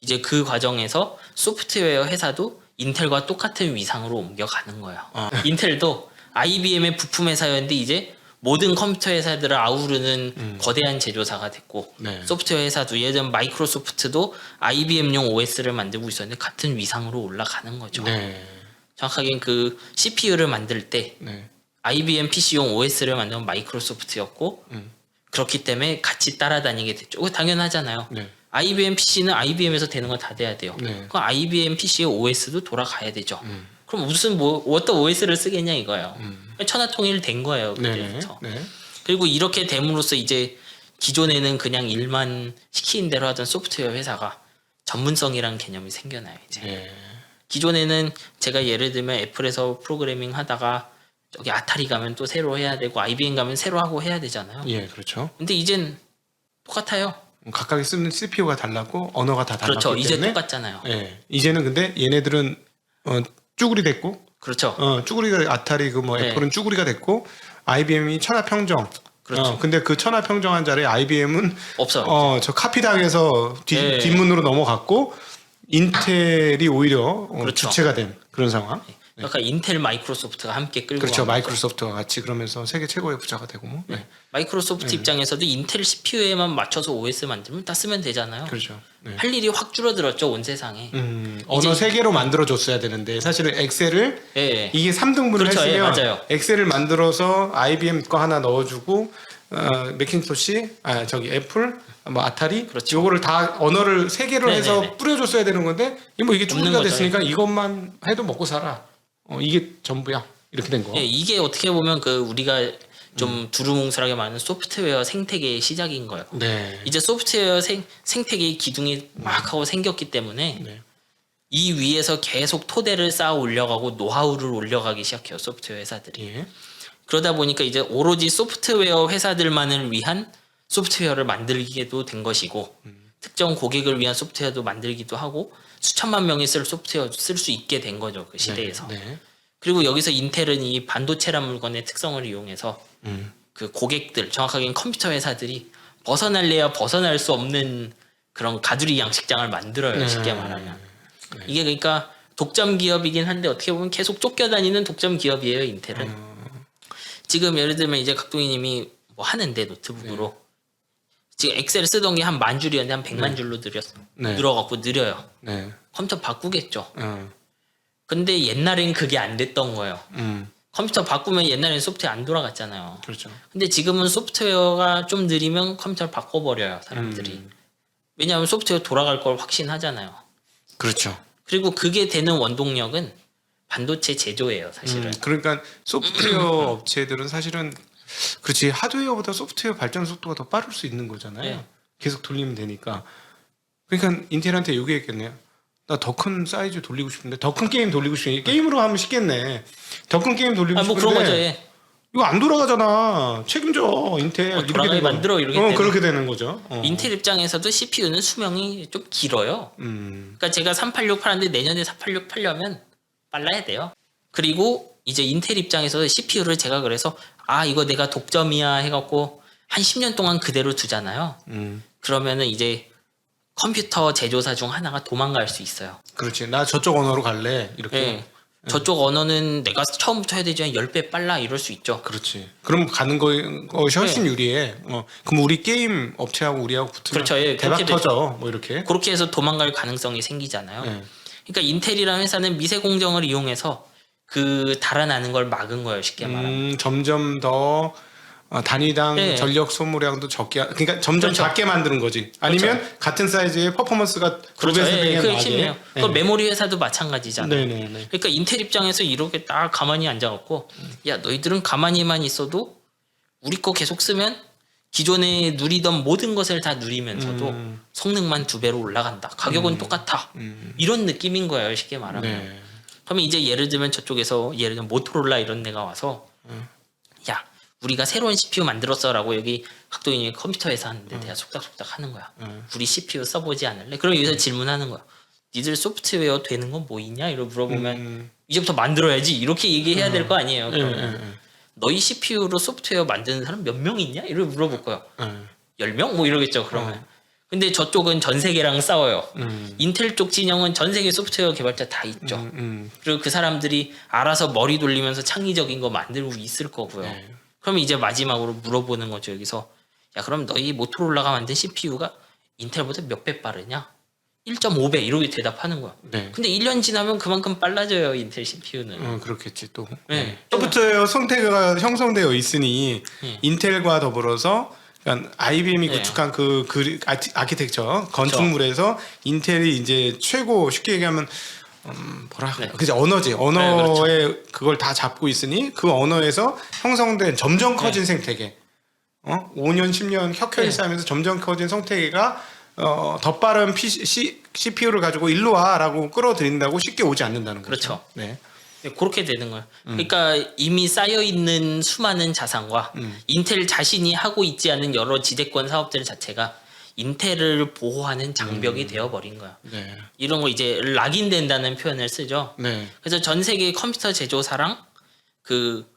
이제 그 과정에서 소프트웨어 회사도 인텔과 똑같은 위상으로 옮겨가는 거예요. 인텔도 IBM의 부품 회사였는데 이제 모든 컴퓨터 회사들을 아우르는 거대한 제조사가 됐고 네. 소프트웨어 회사도 예전 마이크로소프트도 IBM용 OS를 만들고 있었는데 같은 위상으로 올라가는 거죠. 네. 정확하게 그 CPU를 만들 때 네. IBM PC용 OS를 만든 마이크로소프트였고 그렇기 때문에 같이 따라다니게 됐죠. 그거 당연하잖아요. 네. IBM PC는 IBM에서 되는 건 다 돼야 돼요. 네. 그럼 IBM PC의 OS도 돌아가야 되죠. 그럼 무슨 어떤 OS를 쓰겠냐 이거예요. 천하통일 된 거예요 네. 그때부터. 네. 그리고 이렇게 됨으로써 이제 기존에는 그냥 일만 시키는 대로 하던 소프트웨어 회사가 전문성이라는 개념이 생겨나요. 이제 네. 기존에는 제가 예를 들면 애플에서 프로그래밍 하다가 저기 아타리 가면 또 새로 해야 되고 IBM 가면 새로 하고 해야 되잖아요. 예, 그렇죠. 근데 이젠 똑같아요. 각각이 쓰는 CPU가 달랐고 언어가 다 달랐기 그렇죠. 이제 때문에 똑같잖아요. 예. 이제는 근데 얘네들은 쭈구리 됐고 그렇죠. 쭈구리가 아타리 뭐 네. 애플은 쭈구리가 됐고 IBM이 천하평정. 그렇죠. 근데 그 천하평정한 자리에 IBM은 없어요. 저 카피당해서 네. 뒷문으로 넘어갔고 인텔이 오히려 그렇죠. 주체가 된 그런 상황. 그러니까 인텔 마이크로소프트가 함께 끌고 그렇죠. 간 거죠. 마이크로소프트와 같이 그러면서 세계 최고의 부자가 되고 뭐. 네. 마이크로소프트 입장에서도 인텔 CPU에만 맞춰서 OS 만들면 다 쓰면 되잖아요. 그렇죠. 네. 할 일이 확 줄어들었죠, 온 세상에. 언어 세 개로 만들어 줬어야 되는데 사실은 엑셀을 예. 이게 3등분을 그렇죠. 예, 했으면 맞아요. 엑셀을 만들어서 IBM 거 하나 넣어주고 맥킨토시, 저기 애플, 뭐 아타리, 그렇죠. 요거를 다 언어를 세 개로 네네네. 해서 뿌려줬어야 되는 건데 이게 쭈구리가 거죠. 됐으니까 이것만 해도 먹고 살아. 이게 전부야. 이렇게 된 거. 예, 이게 어떻게 보면 그 우리가 좀 두루뭉술하게 말하는 소프트웨어 생태계의 시작인 거예요. 네. 이제 소프트웨어 생태계의 기둥이 막 하고 생겼기 때문에 네. 이 위에서 계속 토대를 쌓아 올려가고 노하우를 올려가기 시작해요, 소프트웨어 회사들이. 예. 그러다 보니까 이제 오로지 소프트웨어 회사들만을 위한 소프트웨어를 만들기도 된 것이고 특정 고객을 위한 소프트웨어도 만들기도 하고 수천만 명이 쓸 소프트웨어 쓸 수 있게 된 거죠, 그 시대에서. 네. 그리고 여기서 인텔은 이 반도체란 물건의 특성을 이용해서 그 고객들, 정확하게는 컴퓨터 회사들이 벗어날래야 벗어날 수 없는 그런 가두리 양식장을 만들어요, 쉽게 말하면. 이게 그러니까 독점 기업이긴 한데 어떻게 보면 계속 쫓겨다니는 독점 기업이에요, 인텔은. 지금 예를 들면 이제 각동이님이 뭐 하는데 노트북으로 지금 엑셀 쓰던 게 한 10,000줄이었는데 한 100만 줄로 늘어갖고 느려요. 네. 컴퓨터 바꾸겠죠. 어. 근데 옛날엔 그게 안 됐던 거예요. 음. 컴퓨터 바꾸면 옛날엔 소프트웨어 안 돌아갔잖아요. 그렇죠. 근데 지금은 소프트웨어가 좀 느리면 컴퓨터를 바꿔버려요, 사람들이. 왜냐하면 소프트웨어 돌아갈 걸 확신하잖아요. 그렇죠. 그리고 그게 되는 원동력은 반도체 제조예요, 사실은. 그러니까 소프트웨어 업체들은 사실은 그렇지 하드웨어보다 소프트웨어 발전 속도가 더 빠를 수 있는 거잖아요. 네. 계속 돌리면 되니까. 그러니까 인텔한테 요구했겠네요. 나 더 큰 사이즈 돌리고 싶은데 더 큰 게임 돌리고 싶은데 게임으로 하면 쉽겠네. 더 큰 게임 돌리고 뭐 싶은데 그런 거죠. 예. 이거 안 돌아가잖아. 책임져 인텔. 이렇게 돌아가게 되는 거. 만들어, 이렇게 되는 그렇게 되는 거죠. 인텔 입장에서도 CPU는 수명이 좀 길어요. 그러니까 제가 386 팔았는데 내년에 486 팔려면 빨라야 돼요. 그리고 이제 인텔 입장에서 CPU를 제가 그래서 이거 내가 독점이야 해갖고 한 10년 동안 그대로 두잖아요. 그러면은 이제 컴퓨터 제조사 중 하나가 도망갈 수 있어요. 그렇지. 나 저쪽 언어로 갈래. 이렇게. 예. 저쪽 언어는 내가 처음부터 해야 되지만 10배 빨라 이럴 수 있죠. 그렇지. 그럼 가는 것이 훨씬 유리해. 그럼 우리 게임 업체하고 우리하고 붙으면 그렇죠. 예, 대박 그렇게 터져. 뭐 이렇게. 그렇게 해서 도망갈 가능성이 생기잖아요. 네. 그러니까 인텔이라는 회사는 미세 공정을 이용해서 그 달아나는 걸 막은 거예요, 쉽게 말하면. 점점 더 단위당 네. 전력 소모량도 적게 그러니까 점점 그렇죠. 작게 만드는 거지. 아니면 같은 사이즈의 퍼포먼스가 그렇죠. 두 배, 세 예, 배가 그 나게. 핵심이에요. 그 메모리 회사도 마찬가지잖아요. 네네네. 그러니까 인텔 입장에서 이렇게 딱 가만히 앉아갖고 야 너희들은 가만히만 있어도 우리 거 계속 쓰면 기존에 누리던 모든 것을 다 누리면서도 성능만 2배로 올라간다. 가격은 똑같아. 이런 느낌인 거예요, 쉽게 말하면. 네. 그러면 이제 예를 들면 저쪽에서 예를 들면 모토로라 이런 데가 와서 야 우리가 새로운 CPU 만들었어라고 여기 각도인이 컴퓨터 회사 하는데 내가 속닥속닥 하는 거야. 우리 CPU 써보지 않을래? 그럼 여기서 질문하는 거야. 니들 소프트웨어 되는 건 뭐 있냐? 이러고 물어보면 이제부터 만들어야지 이렇게 얘기해야 될 거 아니에요. 그러면 너희 CPU로 소프트웨어 만드는 사람 몇 명 있냐? 이러고 물어볼 거예요. 10명? 뭐 이러겠죠. 그러면. 근데 저쪽은 전 세계랑 싸워요. 인텔 쪽 진영은 전 세계 소프트웨어 개발자 다 있죠. 그리고 그 사람들이 알아서 머리 돌리면서 창의적인 거 만들고 있을 거고요. 네. 그럼 이제 마지막으로 물어보는 거죠. 여기서 야 그럼 너희 모토로라가 만든 CPU가 인텔보다 몇 배 빠르냐? 1.5배 이렇게 대답하는 거야. 네. 근데 1년 지나면 그만큼 빨라져요. 인텔 CPU는. 그렇겠지 또. 네. 소프트웨어 생태계가 형성되어 있으니 인텔과 더불어서 그러니까 IBM이 네. 구축한 그 아키텍처 건축물에서 인텔이 이제 최고 쉽게 얘기하면 네. 그지 언어지 언어에 그렇죠. 그걸 다 잡고 있으니 그 언어에서 형성된 점점 커진 생태계 5년 10년 켜켜이 네. 쌓이면서 점점 커진 생태계가 더 빠른 CPU를 가지고 일로 와라고 끌어들인다고 쉽게 오지 않는다는 거죠. 그렇죠. 네. 네, 그렇게 되는 거예요. 그러니까 이미 쌓여 있는 수많은 자산과 인텔 자신이 하고 있지 않은 여러 지대권 사업들 자체가 인텔을 보호하는 장벽이 되어버린 거야. 네. 이런 거 이제 락인된다는 표현을 쓰죠. 네. 그래서 전 세계 컴퓨터 제조사랑 그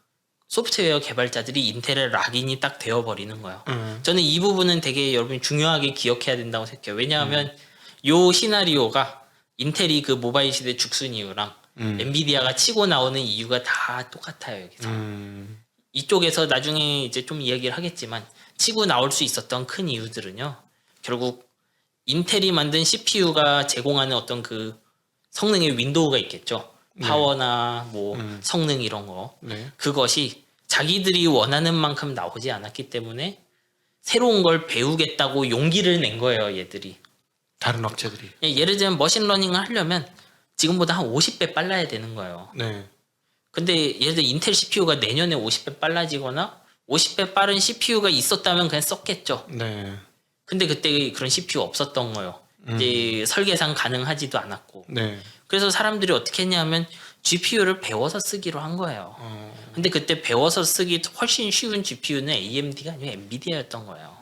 소프트웨어 개발자들이 인텔의 락인이 딱 되어버리는 거예요. 저는 이 부분은 되게 여러분이 중요하게 기억해야 된다고 생각해요. 왜냐하면 요 시나리오가 인텔이 그 모바일 시대 죽순 이유랑 엔비디아가 치고 나오는 이유가 다 똑같아요. 여기서. 이쪽에서 나중에 이제 좀 이야기를 하겠지만 치고 나올 수 있었던 큰 이유들은요. 결국 인텔이 만든 CPU가 제공하는 어떤 그 성능의 윈도우가 있겠죠. 파워나 뭐 성능 이런 거. 네. 그것이 자기들이 원하는 만큼 나오지 않았기 때문에 새로운 걸 배우겠다고 용기를 낸 거예요. 얘들이. 다른 업체들이. 예를 들면 머신러닝을 하려면 지금보다 한 50배 빨라야 되는 거예요. 네. 근데 예를 들어 인텔 CPU가 내년에 50배 빨라지거나 50배 빠른 CPU가 있었다면 그냥 썼겠죠. 네. 근데 그때 그런 CPU 없었던 거예요. 이제 설계상 가능하지도 않았고. 네. 그래서 사람들이 어떻게 했냐면 GPU를 배워서 쓰기로 한 거예요. 근데 그때 배워서 쓰기 훨씬 쉬운 GPU는 AMD가 아니고 엔비디아였던 거예요.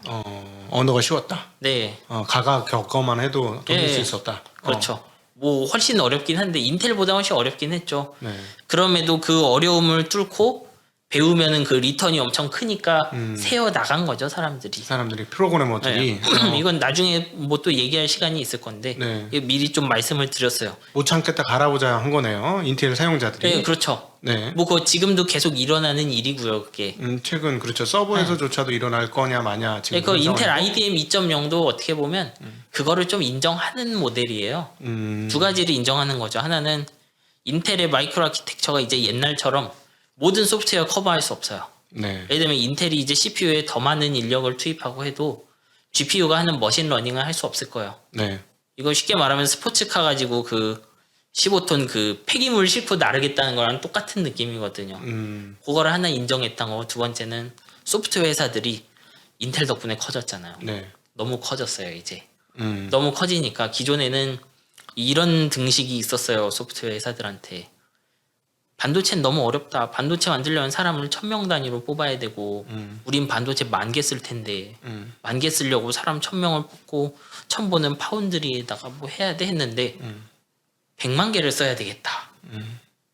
언어가 쉬웠다. 네. 가가 겪어만 해도 돌릴 수 있었다. 그렇죠. 뭐 훨씬 어렵긴 한데 인텔보다 훨씬 어렵긴 했죠. 네. 그럼에도 그 어려움을 뚫고 배우면은 그 리턴이 엄청 크니까 세어 나간 거죠 사람들이. 사람들이 프로그래머들이 네. 이건 나중에 뭐 또 얘기할 시간이 있을 건데 네. 미리 좀 말씀을 드렸어요. 못 참겠다 갈아보자 한 거네요. 인텔 사용자들이. 네, 그렇죠. 네. 뭐 그거 지금도 계속 일어나는 일이고요, 그게. 최근 그렇죠. 서버에서조차도 일어날 거냐 마냐 지금. 네, 그 인텔 IDM 2.0도 어떻게 보면 그거를 좀 인정하는 모델이에요. 두 가지를 인정하는 거죠. 하나는 인텔의 마이크로 아키텍처가 이제 옛날처럼 모든 소프트웨어 커버할 수 없어요. 네. 예를 들면 인텔이 이제 CPU에 더 많은 인력을 투입하고 해도 GPU가 하는 머신 러닝을 할 수 없을 거예요. 네. 이거 쉽게 말하면 스포츠카 가지고 그 15톤 그 폐기물 싣고 나르겠다는 거랑 똑같은 느낌이거든요. 그거를 하나 인정했던 거. 두 번째는 소프트웨어 회사들이 인텔 덕분에 커졌잖아요. 네. 너무 커졌어요, 이제. 너무 커지니까 기존에는 이런 등식이 있었어요, 소프트웨어 회사들한테. 반도체는 너무 어렵다. 반도체 만들려면 사람을 1000명 단위로 뽑아야 되고 우린 반도체 10,000개 쓸 텐데 10,000개 쓰려고 사람 1000명을 뽑고 1000번은 파운드리에다가 뭐 해야 돼 했는데 100만 개를 써야 되겠다.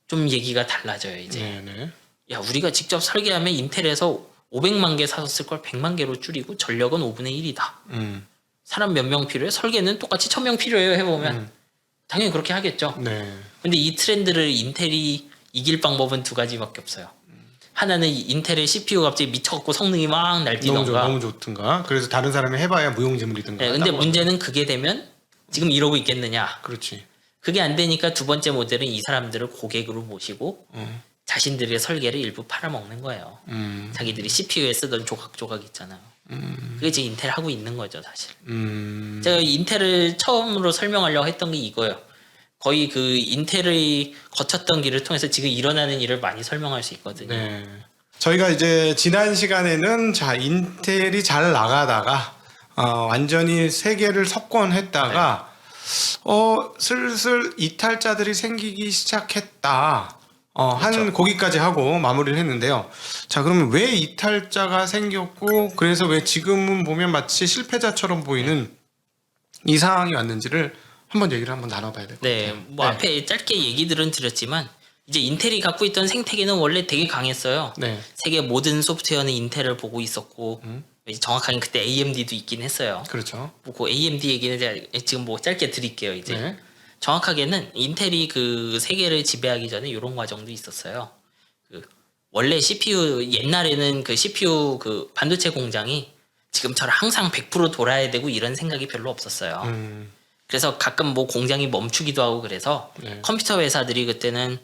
좀 얘기가 달라져요, 이제. 네. 야, 우리가 직접 설계하면 인텔에서 500만 개 사서 쓸 걸 100만 개로 줄이고 전력은 5분의 1이다. 사람 몇 명 필요해? 설계는 똑같이 1000명 필요해요 해보면 당연히 그렇게 하겠죠. 네. 근데 이 트렌드를 인텔이 이길 방법은 두 가지밖에 없어요. 하나는 인텔의 CPU가 갑자기 미쳐갖고 성능이 막 날뛰던가. 너무 좋든가. 그래서 다른 사람이 해봐야 무용지물이든가. 네, 근데 문제는 그게 되면 지금 이러고 있겠느냐. 그렇지. 그게 안 되니까 두 번째 모델은 이 사람들을 고객으로 모시고 자신들의 설계를 일부 팔아먹는 거예요. 자기들이 CPU에 쓰던 조각조각 있잖아요. 그게 지금 인텔 하고 있는 거죠, 사실. 제가 인텔을 처음으로 설명하려고 했던 게 이거예요. 거의 그 인텔이 거쳤던 길을 통해서 지금 일어나는 일을 많이 설명할 수 있거든요. 네. 저희가 이제 지난 시간에는 자 인텔이 잘 나가다가 완전히 세계를 석권했다가 슬슬 이탈자들이 생기기 시작했다. 한 거기까지 하고 마무리를 했는데요. 자, 그러면 왜 이탈자가 생겼고 그래서 왜 지금은 보면 마치 실패자처럼 보이는 이 상황이 왔는지를 한번 얘기를 한번 나눠봐야 될 것 같아요. 네, 뭐 앞에 짧게 얘기들은 드렸지만 이제 인텔이 갖고 있던 생태계는 원래 되게 강했어요. 네. 세계 모든 소프트웨어는 인텔을 보고 있었고 정확하게 그때 AMD도 있긴 했어요. 그렇죠. 뭐 그 AMD 얘기는 제가 지금 뭐 짧게 드릴게요. 이제 네. 정확하게는 인텔이 그 세계를 지배하기 전에 이런 과정도 있었어요. 그 원래 CPU 옛날에는 그 CPU 그 반도체 공장이 지금처럼 항상 100% 돌아야 되고 이런 생각이 별로 없었어요. 그래서 가끔 뭐 공장이 멈추기도 하고 그래서 컴퓨터 회사들이 그때는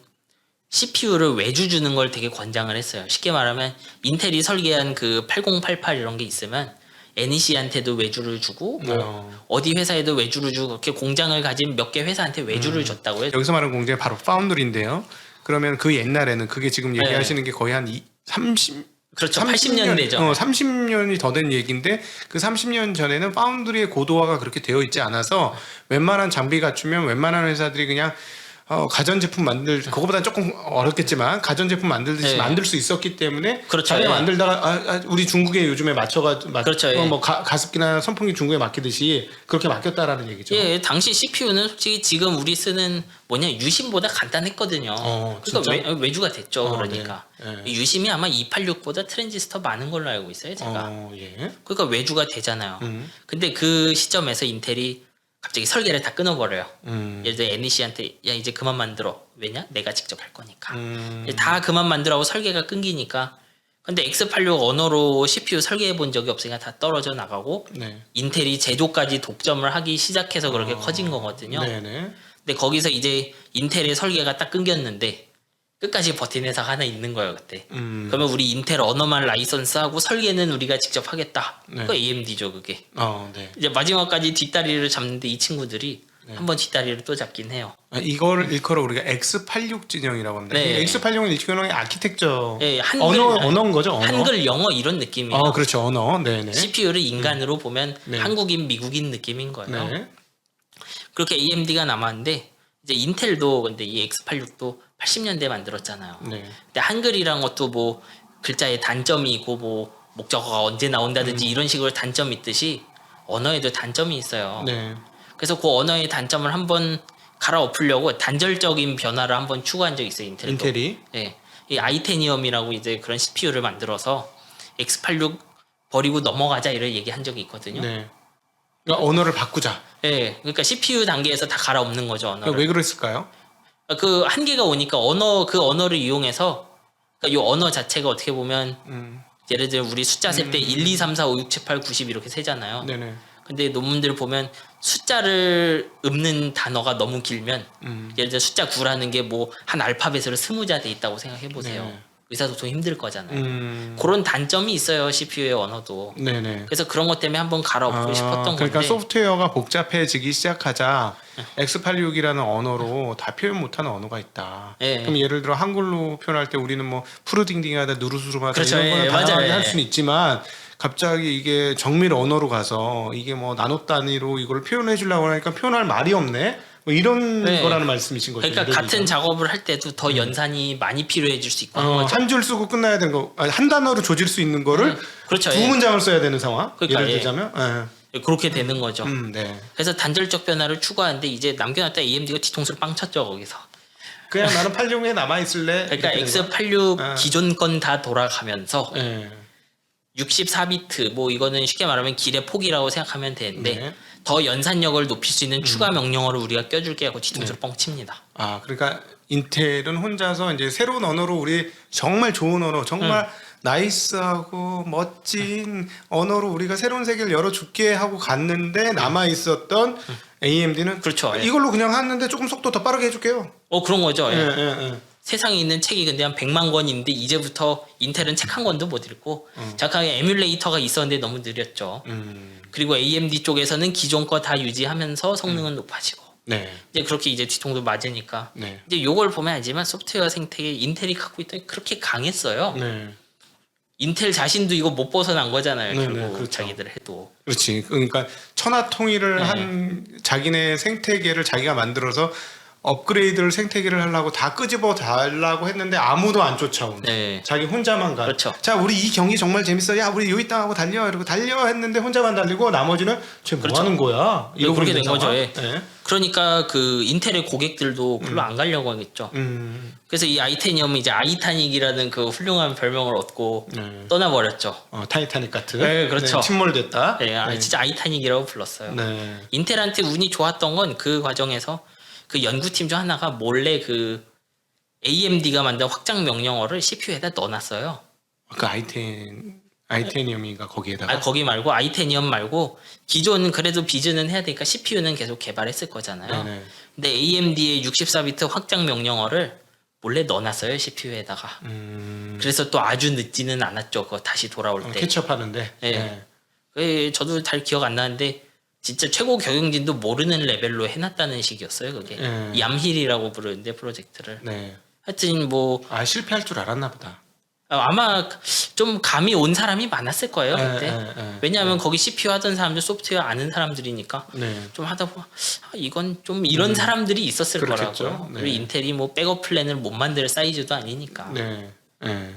CPU를 외주 주는 걸 되게 권장을 했어요. 쉽게 말하면 인텔이 설계한 그 8088 이런 게 있으면 NEC한테도 외주를 주고 뭐 어디 회사에도 외주를 주고 그렇게 공장을 가진 몇 개 회사한테 외주를 줬다고요. 여기서 말하는 공장이 바로 파운드리인데요. 그러면 그 옛날에는 그게 지금 얘기하시는 게 거의 한 30 그렇죠. 80년 되죠. 30년이 더 된 얘기인데 그 30년 전에는 파운드리의 고도화가 그렇게 되어 있지 않아서 웬만한 장비 갖추면 웬만한 회사들이 그냥 가전제품 그거보다 조금 어렵겠지만 가전제품 만들듯이 네. 만들 수 있었기 때문에 그렇죠. 자기가 예. 만들다가 우리 중국에 요즘에 그렇죠. 예. 뭐 가습기나 선풍기 중국에 맡기듯이 그렇게 맡겼다라는 얘기죠. 예, 당시 CPU는 솔직히 지금 우리 쓰는 유심보다 간단했거든요. 진짜? 그러니까 외주가 됐죠. 그러니까 네. 유심이 아마 286보다 트랜지스터 많은 걸로 알고 있어요, 제가. 예. 그러니까 외주가 되잖아요. 근데 그 시점에서 인텔이 갑자기 설계를 다 끊어버려요. 예를 들어 NEC한테 야 이제 그만 만들어. 왜냐? 내가 직접 할 거니까. 다 그만 만들라고 설계가 끊기니까. 근데 X86 언어로 CPU 설계해 본 적이 없으니까 다 떨어져 나가고 네. 인텔이 제조까지 독점을 하기 시작해서 그렇게 커진 거거든요. 네네. 근데 거기서 이제 인텔의 설계가 딱 끊겼는데 끝까지 버틴 회사가 하나 있는 거예요 그때. 그러면 우리 인텔 언어만 라이선스하고 설계는 우리가 직접 하겠다. 네. 그 AMD죠 그게. 네. 이제 마지막까지 뒷다리를 잡는데 이 친구들이 한번 뒷다리를 또 잡긴 해요. 이거를 일컬어 우리가 X86 진영이라고 합니다. 네. X86은 일종의 아키텍처 예, 한글, 언어인 거죠. 언어. 한글 영어 이런 느낌이에요. 그렇죠. 언어. 네네. CPU를 인간으로 보면 네. 한국인 미국인 느낌인 거예요. 네. 그렇게 AMD가 남았는데 이제 인텔도 근데 이 X86도 80년대 만들었잖아요. 네. 근데 한글이란 것도 뭐 글자에 단점이 있고 뭐 목적어가 언제 나온다든지 이런 식으로 단점이 있듯이 언어에도 단점이 있어요. 네. 그래서 그 언어의 단점을 한번 갈아엎으려고 단절적인 변화를 한번 추구한 적이 있어요. 인텔이. 예. 이 아이테니엄이라고 이제 그런 CPU를 만들어서 X86 버리고 넘어가자 이런 얘기한 적이 있거든요. 네. 그러니까 언어를 바꾸자. 예. 그러니까 CPU 단계에서 다 갈아엎는 거죠, 언어를. 왜 그랬을까요? 그 한계가 오니까 그 언어를 이용해서 그러니까 이 언어 자체가 어떻게 보면 예를 들어 우리 숫자 셀 때 1, 2, 3, 4, 5, 6, 7, 8, 90 이렇게 세잖아요. 네네. 근데 논문들 보면 숫자를 읊는 단어가 너무 길면 예를 들어 숫자 9라는 게 뭐 한 알파벳으로 20자 돼 있다고 생각해 보세요. 네. 의사소통 힘들 거잖아요. 그런 단점이 있어요, CPU의 언어도. 네네. 그래서 그런 것 때문에 한번 갈아엎고 싶었던 그러니까 건데. 소프트웨어가 복잡해지기 시작하자 X86이라는 언어로 다 표현 못하는 언어가 있다. 예. 그럼 예를 들어 한글로 표현할 때 우리는 뭐 푸르딩딩하다 누르스름하다 그렇죠. 이런 거는 예, 다양하게 맞아요. 할 수는 있지만 갑자기 이게 정밀 언어로 가서 이게 뭐 나노 단위로 이걸 표현해 주려고 하니까 표현할 말이 없네. 뭐 이런 네. 거라는 말씀이신 거죠. 그러니까 예를 같은 들면. 작업을 할 때도 더 연산이 많이 필요해질 수 있고 하는 거죠. 한 줄 쓰고 끝나야 되는 거, 한 단어로 조질 수 있는 거를 그렇죠. 두 예. 문장을 써야 되는 상황. 그러니까, 예를 예. 들자면, 그렇게 되는 거죠. 네. 그래서 단절적 변화를 추구하는데 이제 남겨놨다 AMD가 뒤통수를 빵 쳤죠 거기서. 그냥 나는 86에 남아 있을래. 그러니까 이렇게 되는 거야? X86 기존 건 다 돌아가면서 예. 64비트 뭐 이거는 쉽게 말하면 길의 폭이라고 생각하면 되는데 네. 더 연산력을 높일 수 있는 추가 명령어를 우리가 껴줄게 하고 뒤통수를 뻥 칩니다. 그러니까 인텔은 혼자서 이제 새로운 언어로 우리 정말 좋은 언어, 정말 나이스하고 멋진 언어로 우리가 새로운 세계를 열어줄게 하고 갔는데 남아 있었던 AMD는 그렇죠. 예. 이걸로 그냥 하는데 조금 속도 더 빠르게 해줄게요. 그런 거죠. 예. 예. 세상에 있는 책이 근데 한 100만 권인데 이제부터 인텔은 책 한 권도 못 읽고 잠깐에 에뮬레이터가 있었는데 너무 느렸죠. 그리고 AMD 쪽에서는 기존 거 다 유지하면서 성능은 높아지고 네. 이제 그렇게 이제 뒤통수 맞으니까 네. 이제 요걸 보면 알지만 소프트웨어 생태계 인텔이 갖고 있던 게 그렇게 강했어요. 네. 인텔 자신도 이거 못 벗어난 거잖아요. 네, 결국 네, 그렇죠. 자기들 해도. 그렇지. 그러니까 천하통일을 한 자기네 생태계를 자기가 만들어서 업그레이드를 생태계를 하려고 다 끄집어 달라고 했는데 아무도 안 쫓아오는. 네. 자기 혼자만 가. 그렇죠. 자, 우리 이 경기 정말 재밌어. 야, 우리 여기 땅하고 달려. 이러고 달려 했는데 혼자만 달리고 나머지는 쟤 뭐 그렇죠. 하는 거야? 네, 그렇게 있는 된 거죠. 상황. 예. 네. 그러니까 그 인텔의 고객들도 별로 안 가려고 하겠죠. 그래서 이 아이테니엄은 이제 아이타닉이라는 그 훌륭한 별명을 얻고 떠나버렸죠. 타이타닉 같은. 네, 그렇죠. 침몰됐다. 네, 진짜 아이타닉이라고 불렀어요. 네. 인텔한테 운이 좋았던 건 그 과정에서 그 연구팀 중 하나가 몰래 그 AMD가 만든 확장 명령어를 CPU에다 넣어놨어요. 그 아이테니엄인가 거기에다가. 거기 말고 아이테니엄 말고 기존은 그래도 비즈는 해야 되니까 CPU는 계속 개발했을 거잖아요. 네네. 근데 AMD의 64비트 확장 명령어를 몰래 넣어놨어요 CPU에다가. 그래서 또 아주 늦지는 않았죠. 그거 다시 돌아올 때. 캐치업하는데. 네. 저도 잘 기억 안 나는데 진짜 최고 경영진도 모르는 레벨로 해놨다는 식이었어요. 그게 얌힐이라고 부르는데 프로젝트를. 네. 하여튼 뭐 실패할 줄 알았나 보다. 아마 좀 감이 온 사람이 많았을 거예요 그때. 네. 왜냐하면 거기 CPU 하던 사람들 소프트웨어 아는 사람들이니까 네. 좀 하다 보면 이건 좀 이런 사람들이 있었을 그렇겠죠. 거라고요. 네. 그리고 인텔이 뭐 백업 플랜을 못 만들 사이즈도 아니니까. 네. 네.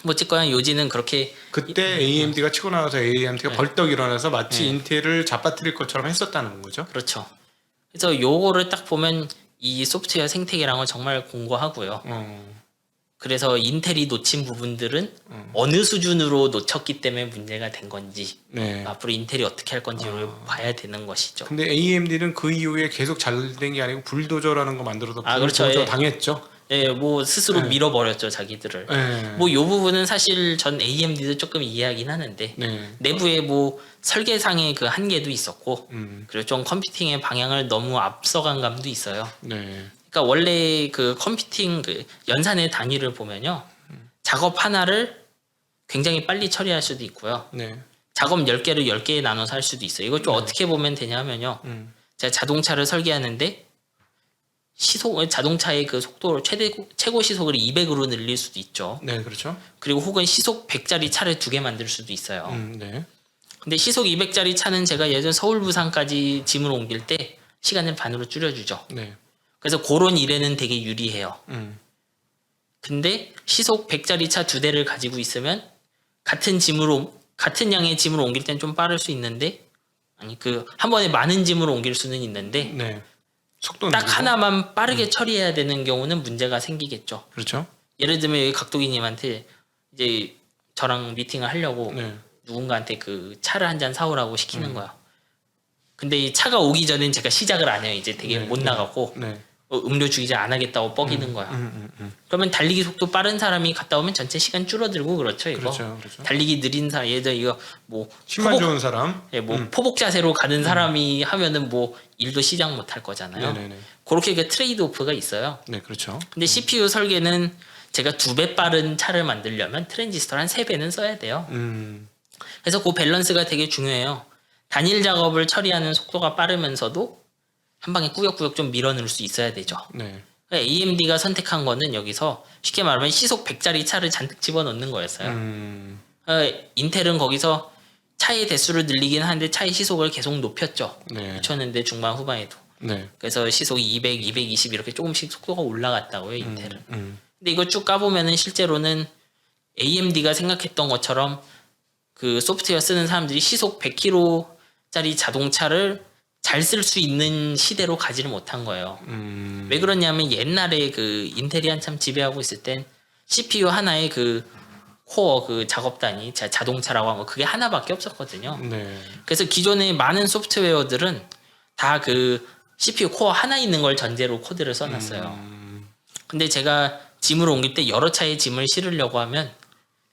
뭐 어쨌거나 요지는 그렇게 그때 AMD가 치고 나와서 AMD가 네. 벌떡 일어나서 마치 네. 인텔을 잡아뜨릴 것처럼 했었다는 거죠. 그렇죠. 그래서 요거를 딱 보면 이 소프트웨어 생태계랑은 정말 공고하고요. 그래서 인텔이 놓친 부분들은 어느 수준으로 놓쳤기 때문에 문제가 된 건지 네. 앞으로 인텔이 어떻게 할 건지를 봐야 되는 것이죠. 근데 AMD는 그 이후에 계속 잘 된 게 아니고 불도저라는 거 만들어서 그렇죠. 불도저 예. 당했죠. 네, 뭐 스스로 네. 밀어버렸죠 자기들을. 네. 뭐 요 부분은 사실 전 AMD도 조금 이해하긴 하는데 네. 내부에 뭐 설계상의 그 한계도 있었고 그리고 좀 컴퓨팅의 방향을 너무 앞서간 감도 있어요. 네. 그러니까 원래 그 컴퓨팅 그 연산의 단위를 보면요. 작업 하나를 굉장히 빨리 처리할 수도 있고요. 네. 작업 10개를 10개에 나눠서 할 수도 있어요. 이거 좀 어떻게 보면 되냐면요. 제가 자동차를 설계하는데 자동차의 그 속도를 최고 시속을 200으로 늘릴 수도 있죠. 네, 그렇죠. 그리고 혹은 시속 100짜리 차를 2개 만들 수도 있어요. 네. 근데 시속 200짜리 차는 제가 예전 서울 부산까지 짐을 옮길 때 시간을 반으로 줄여주죠. 네. 그래서 그런 일에는 되게 유리해요. 근데 시속 100짜리 차 2대를 가지고 있으면 같은 양의 짐을 옮길 땐 좀 빠를 수 있는데 아니 그 한 번에 많은 짐을 옮길 수는 있는데 네. 속도는 딱 늘리고. 하나만 빠르게 처리해야 되는 경우는 문제가 생기겠죠. 그렇죠. 예를 들면 여기 각도기님한테 이제 저랑 미팅을 하려고 네. 누군가한테 그 차를 한 잔 사오라고 시키는 거야. 근데 이 차가 오기 전엔 제가 시작을 안 해요. 이제 되게 네, 못 네. 나가고 네. 음료 주기제 안 하겠다고 뻐기는 거야. 그러면 달리기 속도 빠른 사람이 갔다 오면 전체 시간 줄어들고 그렇죠. 이거 그렇죠. 그렇죠. 달리기 느린 사람 예를 들어 이거 뭐 힘만 좋은 사람. 포복 자세로 가는 사람이 하면은 뭐 일도 시작 못 할 거잖아요. 네, 네, 네. 그렇게 그 트레이드 오프가 있어요. 네, 그렇죠. 근데 CPU 설계는 제가 2배 빠른 차를 만들려면 트랜지스터를 한 3배는 써야 돼요. 그래서 그 밸런스가 되게 중요해요. 단일 작업을 처리하는 속도가 빠르면서도 한 방에 꾸역꾸역 좀 밀어넣을 수 있어야 되죠. 네. AMD가 선택한 거는 여기서 쉽게 말하면 시속 100짜리 차를 잔뜩 집어넣는 거였어요. 인텔은 거기서 차의 대수를 늘리긴 하는데 차의 시속을 계속 높였죠. 네. 늦췄는데 중반 후반에도. 네. 그래서 시속이 200, 220 이렇게 조금씩 속도가 올라갔다고요, 인텔은. 근데 이거 쭉 까보면은 실제로는 AMD가 생각했던 것처럼 그 소프트웨어 쓰는 사람들이 시속 100km짜리 자동차를 잘 쓸 수 있는 시대로 가지를 못한 거예요. 왜 그러냐면 옛날에 그 인텔이 한참 지배하고 있을 땐 CPU 하나의 그 코어 그 작업 단위, 자동차라고 하면 그게 하나밖에 없었거든요. 네. 그래서 기존의 많은 소프트웨어들은 다 그 CPU 코어 하나 있는 걸 전제로 코드를 써놨어요. 근데 제가 짐을 옮길 때 여러 차의 짐을 실으려고 하면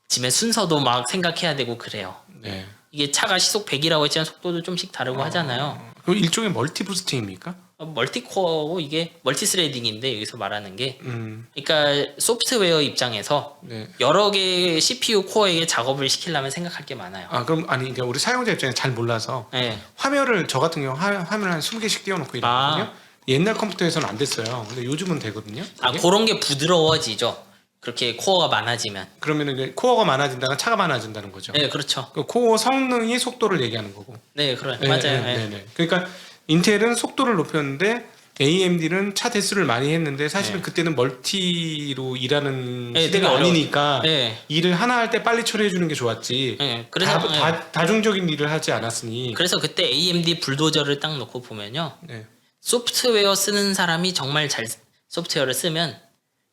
짐의 순서도 막 생각해야 되고 그래요. 네. 이게 차가 시속 100이라고 했지만 속도도 좀씩 다르고 하잖아요. 그럼 일종의 멀티 부스팅입니까? 멀티코어고 이게 멀티스레딩인데 여기서 말하는 게 그러니까 소프트웨어 입장에서 네. 여러 개의 CPU 코어에게 작업을 시키려면 생각할 게 많아요. 그럼 그러니까 우리 사용자 입장에 잘 몰라서 네. 화면을 저 같은 경우 화면을 한 20개씩 띄워놓고 이러거든요. 옛날 컴퓨터에서는 안 됐어요. 근데 요즘은 되거든요. 그게? 그런 게 부드러워지죠. 그렇게 코어가 많아지면. 그러면 이제 코어가 많아진다는 차가 많아진다는 거죠. 네, 그렇죠. 그 코어 성능이 속도를 얘기하는 거고. 네, 그래. 네, 맞아요. 네, 네. 네, 네. 그러니까 인텔은 속도를 높였는데 AMD는 차 대수를 많이 했는데 사실은 그때는 멀티로 일하는 네, 시대가 되게 아니니까 네. 일을 하나 할 때 빨리 처리해 주는 게 좋았지. 네, 그래서 다중적인 일을 하지 않았으니. 그래서 그때 AMD 불도저를 딱 놓고 보면요. 네. 소프트웨어 쓰는 사람이 정말 잘 소프트웨어를 쓰면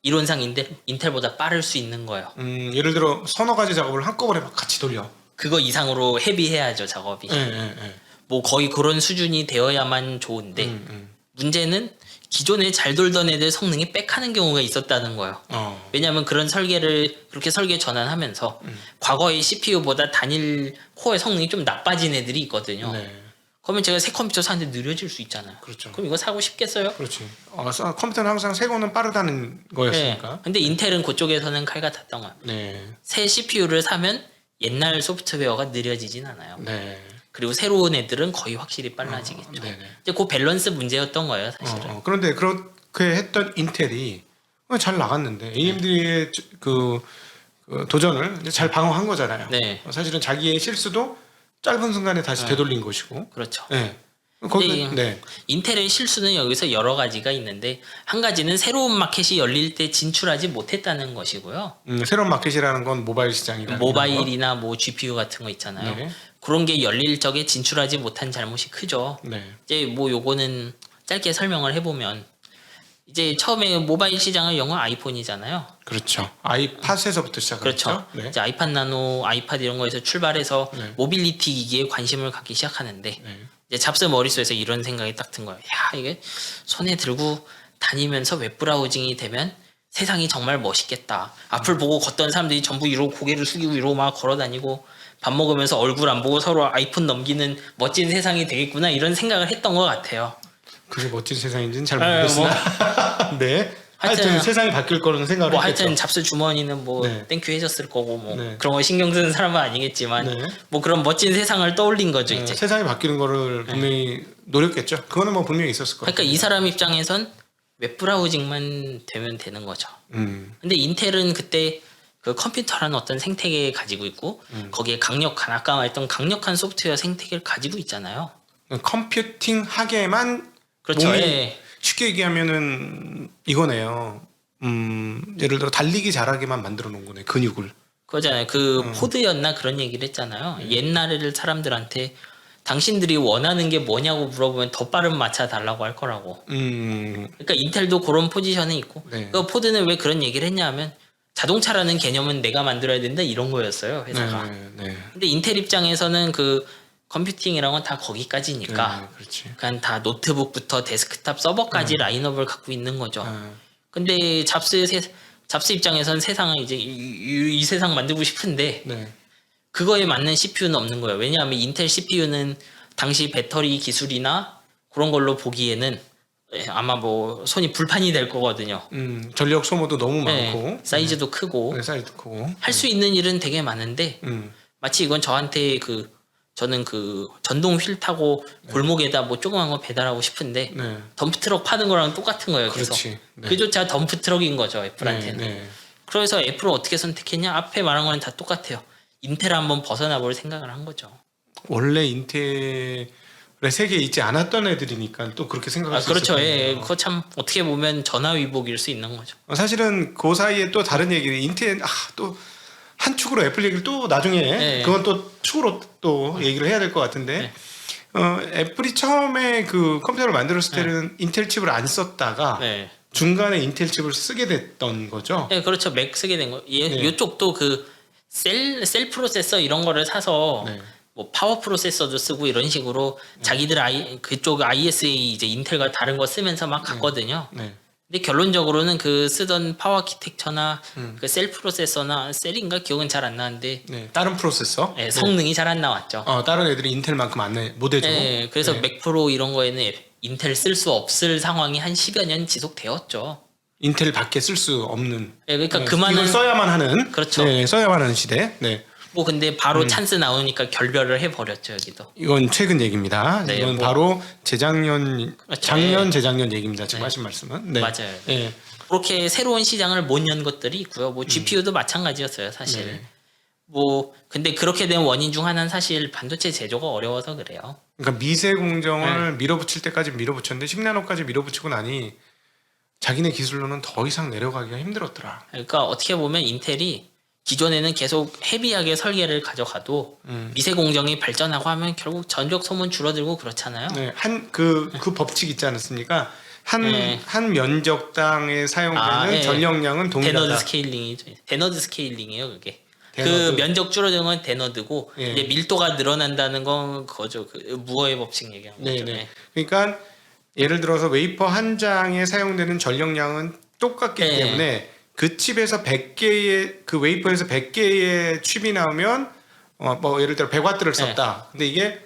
이론상 인텔보다 빠를 수 있는 거예요. 예를 들어 서너 가지 작업을 한꺼번에 막 같이 돌려. 그거 이상으로 헤비해야죠, 작업이. 네, 네, 네. 뭐 거의 그런 수준이 되어야만 좋은데 문제는 기존에 잘 돌던 애들 성능이 빽하는 경우가 있었다는 거예요. 왜냐하면 그런 설계를 그렇게 설계 전환하면서 과거의 CPU보다 단일 코어의 성능이 좀 나빠진 애들이 있거든요. 네. 그러면 제가 새 컴퓨터 사는데 느려질 수 있잖아요. 그렇죠. 그럼 이거 사고 싶겠어요? 그렇지. 컴퓨터는 항상 새 거는 빠르다는 거였으니까. 네. 근데 인텔은 그쪽에서는 칼 같았던 거예요. 네. 새 CPU를 사면 옛날 소프트웨어가 느려지진 않아요. 네. 그리고 새로운 애들은 거의 확실히 빨라지겠죠. 네네. 이제 그 밸런스 문제였던 거예요, 사실은. 그런데 그렇게 했던 인텔이 잘 나갔는데 AMD의 그 도전을 이제 잘 방어한 거잖아요. 네. 사실은 자기의 실수도 짧은 순간에 다시 되돌린 것이고. 그렇죠. 네. 거기 네. 인텔의 실수는 여기서 여러 가지가 있는데 한 가지는 새로운 마켓이 열릴 때 진출하지 못했다는 것이고요. 새로운 마켓이라는 건 모바일 시장이라는 모바일이나 뭐 GPU 같은 거 있잖아요. 네. 그런 게 열릴 적에 진출하지 못한 잘못이 크죠. 네. 이제 뭐 요거는 짧게 설명을 해보면 이제 처음에 모바일 시장을 연 건 아이폰이잖아요. 그렇죠. 아이팟에서부터 시작했죠. 그렇죠. 네. 이제 아이팟 나노, 아이팟 이런 거에서 출발해서 네. 모빌리티 기기에 관심을 갖기 시작하는데 네. 이제 잡스 머릿속에서 이런 생각이 딱 든 거예요. 야, 이게 손에 들고 다니면서 웹브라우징이 되면 세상이 정말 멋있겠다. 앞을 보고 걷던 사람들이 전부 이러고 고개를 숙이고 이러고 막 걸어 다니고 밥 먹으면서 얼굴 안 보고 서로 아이폰 넘기는 멋진 세상이 되겠구나 이런 생각을 했던 것 같아요. 그게 멋진 세상인지는 잘 모르겠으나 네. 하여튼 하여튼 세상이 바뀔 거라는 생각을 뭐 했겠죠. 하여튼 잡스 주머니는 뭐 네. 땡큐 해줬을 거고 뭐 네. 그런 거 신경 쓰는 사람은 아니겠지만 네. 뭐 그런 멋진 세상을 떠올린 거죠 이제. 세상이 바뀌는 거를 분명히 노렸겠죠. 그거는 뭐 분명히 있었을 거예요. 그러니까 이 사람 입장에선 웹브라우징만 되면 되는 거죠. 근데 인텔은 그때 그 컴퓨터라는 어떤 생태계를 가지고 있고 거기에 강력한 아까 말했던 강력한 소프트웨어 생태계를 가지고 있잖아요. 컴퓨팅 하게만 그렇죠. 몸이 예. 쉽게 얘기하면은 이거네요. 예를 들어 달리기 잘하게만 만들어 놓은 거네. 근육을. 그거잖아요. 그 포드였나 그런 얘기를 했잖아요. 옛날에 사람들한테 당신들이 원하는 게 뭐냐고 물어보면 더 빠른 마차 달라고 할 거라고. 그러니까 인텔도 그런 포지션에 있고. 네. 그 포드는 왜 그런 얘기를 했냐면 자동차라는 개념은 내가 만들어야 된다 이런 거였어요 회사가. 네. 근데 인텔 입장에서는 그 컴퓨팅이란 건 다 거기까지니까. 네, 그렇지. 그러니까 다 노트북부터 데스크탑 서버까지 라인업을 갖고 있는 거죠. 근데 잡스 입장에서는 세상을 이제 이 세상 만들고 싶은데 네. 그거에 맞는 CPU는 없는 거예요. 왜냐하면 인텔 CPU는 당시 배터리 기술이나 그런 걸로 보기에는 아마 뭐 손이 불판이 될 거거든요. 전력 소모도 너무 네, 많고 사이즈도 크고 네, 사이즈도 크고 할 수 있는 일은 되게 많은데 마치 이건 저한테 저는 그 전동 휠 타고 골목에다 뭐 조그만 거 배달하고 싶은데 네. 덤프트럭 파는 거랑 똑같은 거예요. 계속. 그렇지. 네. 그조차 덤프트럭인 거죠 애플한테는. 네. 그래서 애플은 어떻게 선택했냐? 앞에 말한 거는 다 똑같아요. 인텔 한번 벗어나 볼 생각을 한 거죠. 원래 인텔의 세계에 있지 않았던 애들이니까 또 그렇게 생각할 수 그렇죠. 있을 예, 거예요. 그거 참 어떻게 보면 전화위복일 수 있는 거죠. 사실은 그 사이에 또 다른 얘기를 인텔 또 한 축으로 애플 얘기를 또 나중에 네. 그건 또 축으로 또 얘기를 해야 될 것 같은데 애플이 처음에 그 컴퓨터를 만들었을 때는 인텔 칩을 안 썼다가 네. 중간에 인텔 칩을 쓰게 됐던 거죠. 네, 그렇죠. 맥 쓰게 된 거. 네. 이쪽도 그 셀 프로세서 이런 거를 사서 네. 뭐 파워 프로세서도 쓰고 이런 식으로 자기들 그쪽 ISA 이제 인텔과 다른 거 쓰면서 막 갔거든요. 네. 근데 결론적으로는 그 쓰던 파워 아키텍처나 그 셀 프로세서나 셀인가 기억은 잘 안 나는데 네. 다른 프로세서. 네, 성능이 잘 안 나왔죠. 다른 애들이 인텔만큼 못 해줘. 네, 그래서 네. 맥 프로 이런 거에는 인텔 쓸 수 없을 상황이 한 10여 년 지속되었죠. 인텔 밖에 쓸 수 없는. 네, 그러니까 네, 그만은 이걸 써야만 하는. 그렇죠. 네, 써야만 하는 시대. 네. 뭐 근데 바로 찬스 나오니까 결별을 해버렸죠 여기도. 이건 최근 얘기입니다. 네, 이건 뭐- 바로 그렇죠. 작년 네. 재작년 얘기입니다. 지금 네. 하신 말씀은. 네. 맞아요. 네. 그렇게 새로운 시장을 못 연 것들이 있고요. 뭐 GPU도 마찬가지였어요 사실. 네. 뭐 근데 그렇게 된 원인 중 하나는 사실 반도체 제조가 어려워서 그래요. 그러니까 미세 공정을 네. 밀어붙일 때까지 밀어붙였는데 10나노까지 밀어붙이고 나니 자기네 기술로는 더 이상 내려가기가 힘들었더라. 그러니까 어떻게 보면 인텔이 기존에는 계속 헤비하게 설계를 가져가도 미세 공정이 발전하고 하면 결국 전력 소모는 줄어들고 그렇잖아요. 네, 그 법칙 있지 않습니까? 네. 한 면적당에 사용되는 네. 전력량은 데너드 동일하다. 스케일링이죠. 데너드 스케일링이에요, 그게. 데너드. 그 면적 줄어드는 건 데너드고 예. 이제 밀도가 늘어난다는 건 그거죠. 그 무어의 법칙 얘기하는 거죠. 네네. 그러니까 예를 들어서 웨이퍼 한 장에 사용되는 전력량은 똑같기 네. 때문에 그 칩에서 100개의 그 웨이퍼에서 100개의 칩이 나오면 뭐 예를 들어 100와트를 썼다. 근데 이게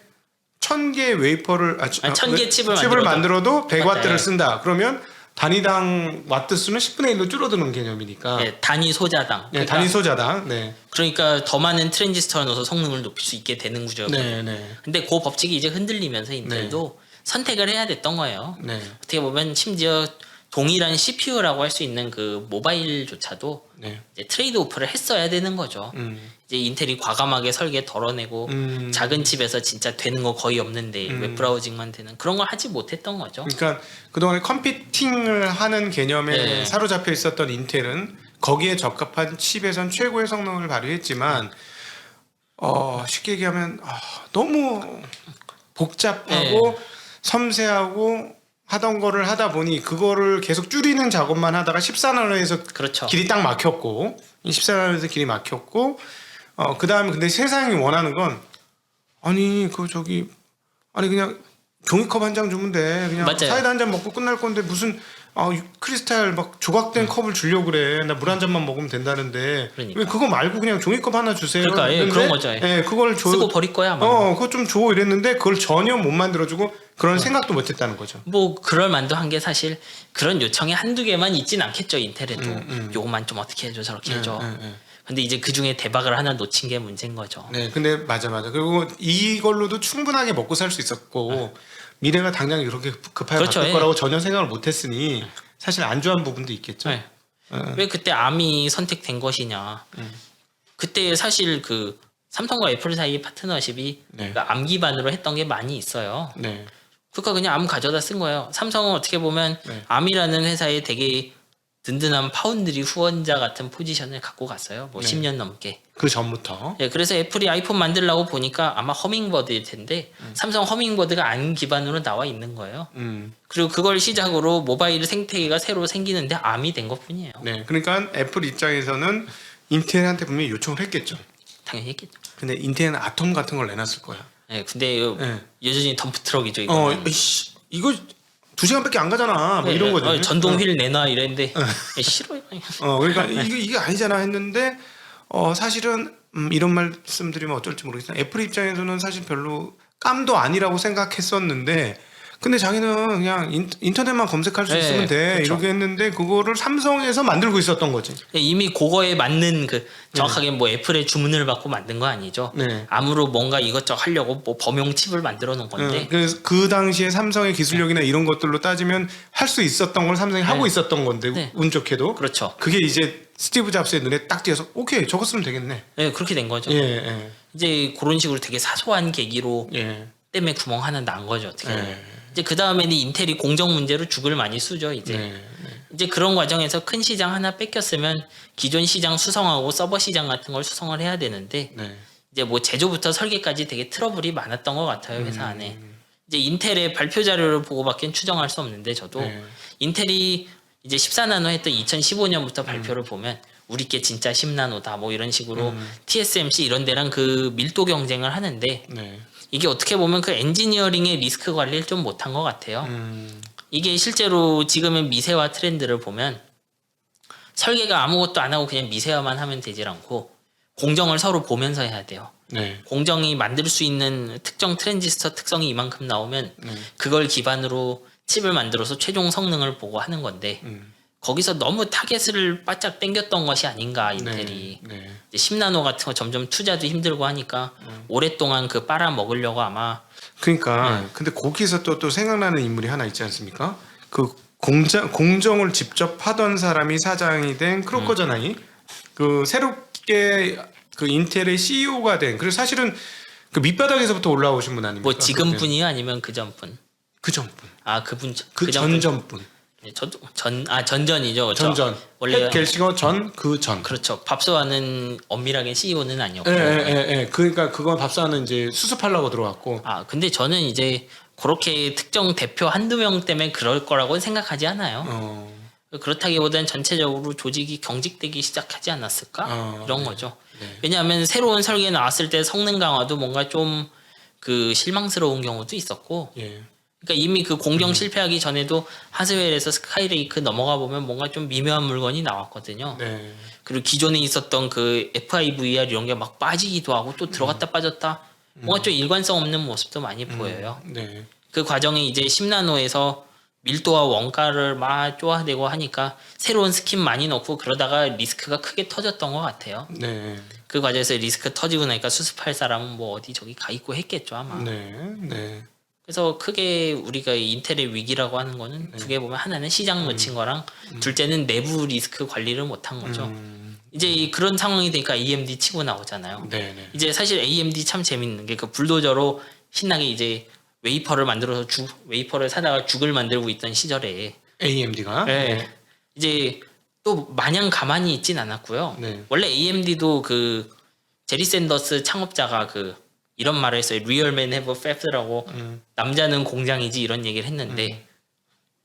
1000개의 웨이퍼를 1000개 칩을 만들어도 100와트를 맞아요. 쓴다. 그러면 단위당 와트 수는 10분의 1로 줄어드는 개념이니까. 네, 단위 소자당. 네, 그러니까, 단위 소자당. 네. 그러니까 더 많은 트랜지스터를 넣어서 성능을 높일 수 있게 되는 구조예요. 네, 네. 근데 그 법칙이 이제 흔들리면서 인텔도 선택을 해야 됐던 거예요. 네. 어떻게 보면 심지어 동일한 CPU라고 할 수 있는 그 모바일조차도 네. 이제 트레이드 오프를 했어야 되는 거죠. 이제 인텔이 과감하게 설계 덜어내고 작은 칩에서 진짜 되는 거 거의 없는데 웹 브라우징만 되는 그런 걸 하지 못했던 거죠. 그러니까 그동안에 컴퓨팅을 하는 개념에 네. 사로잡혀 있었던 인텔은 거기에 적합한 칩에선 최고의 성능을 발휘했지만 쉽게 얘기하면 너무 복잡하고 네. 섬세하고 하던 거를 하다 보니 그거를 계속 줄이는 작업만 하다가 14나노에서 그렇죠. 길이 딱 막혔고 14나노에서 길이 막혔고 그다음에 근데 세상이 원하는 건 아니 그냥 종이컵 한 장 주면 돼 그냥 맞아요. 사이다 한 잔 먹고 끝날 건데 무슨 크리스탈 막 조각된 컵을 주려고 그래 나 물 한 잔만 먹으면 된다는데 그러니까. 왜 그거 말고 그냥 종이컵 하나 주세요 그러니까, 예, 이랬는데, 그런 거죠. 예, 그걸 쓰고 버릴 거야 아마. 그거 좀 줘 이랬는데 그걸 전혀 못 만들어주고 그런 생각도 못했다는 거죠. 뭐 그럴 만도 한 게 사실 그런 요청이 한두 개만 있진 않겠죠. 인텔에도 요것만 좀 어떻게 해줘 저렇게 해줘. 근데 이제 그 중에 대박을 하나 놓친 게 문제인 거죠. 네, 근데 맞아. 그리고 이걸로도 충분하게 먹고 살 수 있었고 미래가 당장 이렇게 급하게 그렇죠, 바뀔 예. 거라고 전혀 생각을 못했으니 사실 안주한 부분도 있겠죠. 네. 왜 그때 암이 선택된 것이냐. 그때 사실 그 삼성과 애플 사이 파트너십이 네. 그 암 기반으로 했던 게 많이 있어요. 네, 그러니까 그냥 암 가져다 쓴 거예요. 삼성은 어떻게 보면 네. 암이라는 회사에 되게 든든한 파운드리 후원자 같은 포지션을 갖고 갔어요. 뭐 네. 10년 넘게. 그 전부터. 예, 그래서 애플이 아이폰 만들려고 보니까 아마 허밍버드일 텐데 삼성 허밍버드가 암 기반으로 나와 있는 거예요. 그리고 그걸 시작으로 모바일 생태계가 새로 생기는데 암이 된 것뿐이에요. 네, 그러니까 애플 입장에서는 인텔한테 분명히 요청을 했겠죠. 당연히 했겠죠. 근데 인텔은 아톰 같은 걸 내놨을 거야. 예, 근데 네. 여전히 덤프트럭이죠 이거. 이거 2시간밖에 안 가잖아. 뭐 이런 거죠. 전동 휠 내놔 이랬는데 싫어요. 그러니까 이게 아니잖아 했는데 사실은 이런 말씀드리면 어쩔지 모르겠어요. 애플 입장에서는 사실 별로 깜도 아니라고 생각했었는데 근데 자기는 그냥 인터넷만 검색할 수 네, 있으면 돼 그렇죠. 이렇게 했는데 그거를 삼성에서 만들고 있었던 거지. 이미 그거에 맞는 그 정확하게 뭐 애플의 주문을 받고 만든 거 아니죠. 네. 암으로 뭔가 이것저것 하려고 뭐 범용 칩을 만들어 놓은 건데. 그래서 그 당시에 삼성의 기술력이나 이런 것들로 따지면 할 수 있었던 걸 삼성이 하고 있었던 건데 네. 운 좋게도 그렇죠. 그게 이제 스티브 잡스의 눈에 딱 띄어서 오케이 저거 쓰면 되겠네. 네, 그렇게 된 거죠. 예. 이제 그런 식으로 되게 사소한 계기로 예. 때문에 구멍 하나 난 거죠. 어떻게 보면. 예. 이제 그 다음에는 인텔이 공정 문제로 죽을 많이 쓰죠. 이제. 네. 이제 그런 과정에서 큰 시장 하나 뺏겼으면 기존 시장 수성하고 서버 시장 같은 걸 수성을 해야 되는데 네. 이제 뭐 제조부터 설계까지 되게 트러블이 많았던 것 같아요. 회사 안에. 이제 인텔의 발표 자료를 보고밖에 추정할 수 없는데 저도 네. 인텔이 이제 14나노 했던 2015년부터 발표를 보면 우리 게 진짜 10나노다 뭐 이런 식으로 TSMC 이런 데랑 그 밀도 경쟁을 하는데 네. 이게 어떻게 보면 그 엔지니어링의 리스크 관리를 좀 못한 것 같아요. 이게 실제로 지금의 미세화 트렌드를 보면 설계가 아무것도 안 하고 그냥 미세화만 하면 되질 않고 공정을 서로 보면서 해야 돼요. 네. 공정이 만들 수 있는 특정 트랜지스터 특성이 이만큼 나오면 그걸 기반으로 칩을 만들어서 최종 성능을 보고 하는 건데 거기서 너무 타겟을 바짝 당겼던 것이 아닌가 인텔이. 네. 이제 10나노 같은 거 점점 투자도 힘들고 하니까 오랫동안 그 빨아먹으려고 아마 그러니까 근데 거기서 또 생각나는 인물이 하나 있지 않습니까? 그 공정을 직접 하던 사람이 사장이 된 크로커저나이 그 새롭게 그 인텔의 CEO가 된 그래서 사실은 그 밑바닥에서부터 올라오신 분 아닙니까? 뭐 지금 분이 아니면 그 전분. 그 전분. 아 그분 그 전분. 전전분. 네, 저도 전전이죠. 전전. 원래 갤싱어 전 그 전. 그렇죠. 밥소하는 엄밀하게 CEO는 아니었고. 예. 그러니까 그건 밥사는 이제 수습하려고 들어왔고. 아 근데 저는 이제 그렇게 특정 대표 한두 명 때문에 그럴 거라고는 생각하지 않아요. 그렇다기보다는 전체적으로 조직이 경직되기 시작하지 않았을까 이런 거죠. 네. 왜냐하면 새로운 설계 나왔을 때 성능 강화도 뭔가 좀 그 실망스러운 경우도 있었고. 예. 그러니까 이미 그 공정 실패하기 전에도 하스웰에서 스카이레이크 넘어가 보면 뭔가 좀 미묘한 물건이 나왔거든요. 네. 그리고 기존에 있었던 그 FIVR 이런 게 막 빠지기도 하고 또 들어갔다 빠졌다 뭔가 좀 일관성 없는 모습도 많이 보여요. 네. 그 과정에 이제 10나노에서 밀도와 원가를 막 쪼아대고 하니까 새로운 스킨 많이 넣고 그러다가 리스크가 크게 터졌던 것 같아요. 네. 그 과정에서 리스크 터지고 나니까 수습할 사람은 뭐 어디 저기 가 있고 했겠죠 아마. 네. 그래서 크게 우리가 이 인텔의 위기라고 하는 거는 두 개 보면 하나는 시장 놓친 거랑 둘째는 내부 리스크 관리를 못한 거죠. 이제 그런 상황이 되니까 AMD 치고 나오잖아요. 네네. 이제 사실 AMD 참 재밌는 게 그 불도저로 신나게 이제 웨이퍼를 만들어서 웨이퍼를 사다가 죽을 만들고 있던 시절에 AMD가 네. 이제 또 마냥 가만히 있진 않았고요. 네. 원래 AMD도 그 제리 샌더스 창업자가 그 이런 말을 했어요. Real men have fabs라고 남자는 공장이지 이런 얘기를 했는데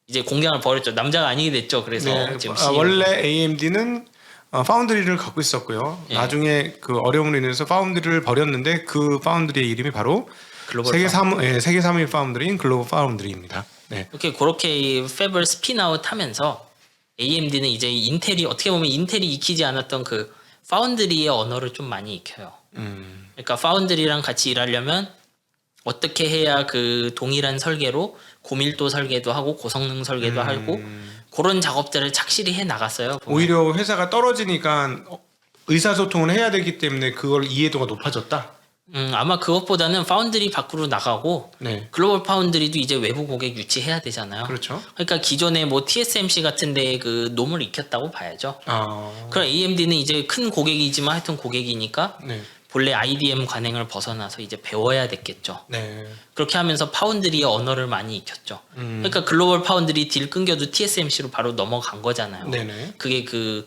이제 공장을 버렸죠. 남자가 아니게 됐죠. 그래서 네. 지금 원래 AMD는 파운드리를 갖고 있었고요. 예. 나중에 그 어려움으로 인해서 파운드리를 버렸는데 그 파운드리의 이름이 바로 글로벌 세계 3위 파운드리인 글로벌 파운드리입니다. 네. 이렇게 그렇게 팹을 스피나웃 하면서 AMD는 이제 인텔이 어떻게 보면 인텔이 익히지 않았던 그 파운드리의 언어를 좀 많이 익혀요. 그러니까 파운드리랑 같이 일하려면 어떻게 해야 그 동일한 설계로 고밀도 설계도 하고 고성능 설계도 하고 그런 작업들을 착실히 해 나갔어요. 보면. 오히려 회사가 떨어지니까 의사소통을 해야 되기 때문에 그걸 이해도가 높아졌다. 아마 그것보다는 파운드리 밖으로 나가고 네. 글로벌 파운드리도 이제 외부 고객 유치해야 되잖아요. 그렇죠. 그러니까 기존에 뭐 TSMC 같은 데에 그 놈을 익혔다고 봐야죠. 그럼 AMD는 이제 큰 고객이지만 하여튼 고객이니까 네. 본래 IDM 관행을 벗어나서 이제 배워야 됐겠죠. 네. 그렇게 하면서 파운드리의 언어를 많이 익혔죠. 그러니까 글로벌 파운드리 딜 끊겨도 TSMC로 바로 넘어간 거잖아요. 네네. 그게 그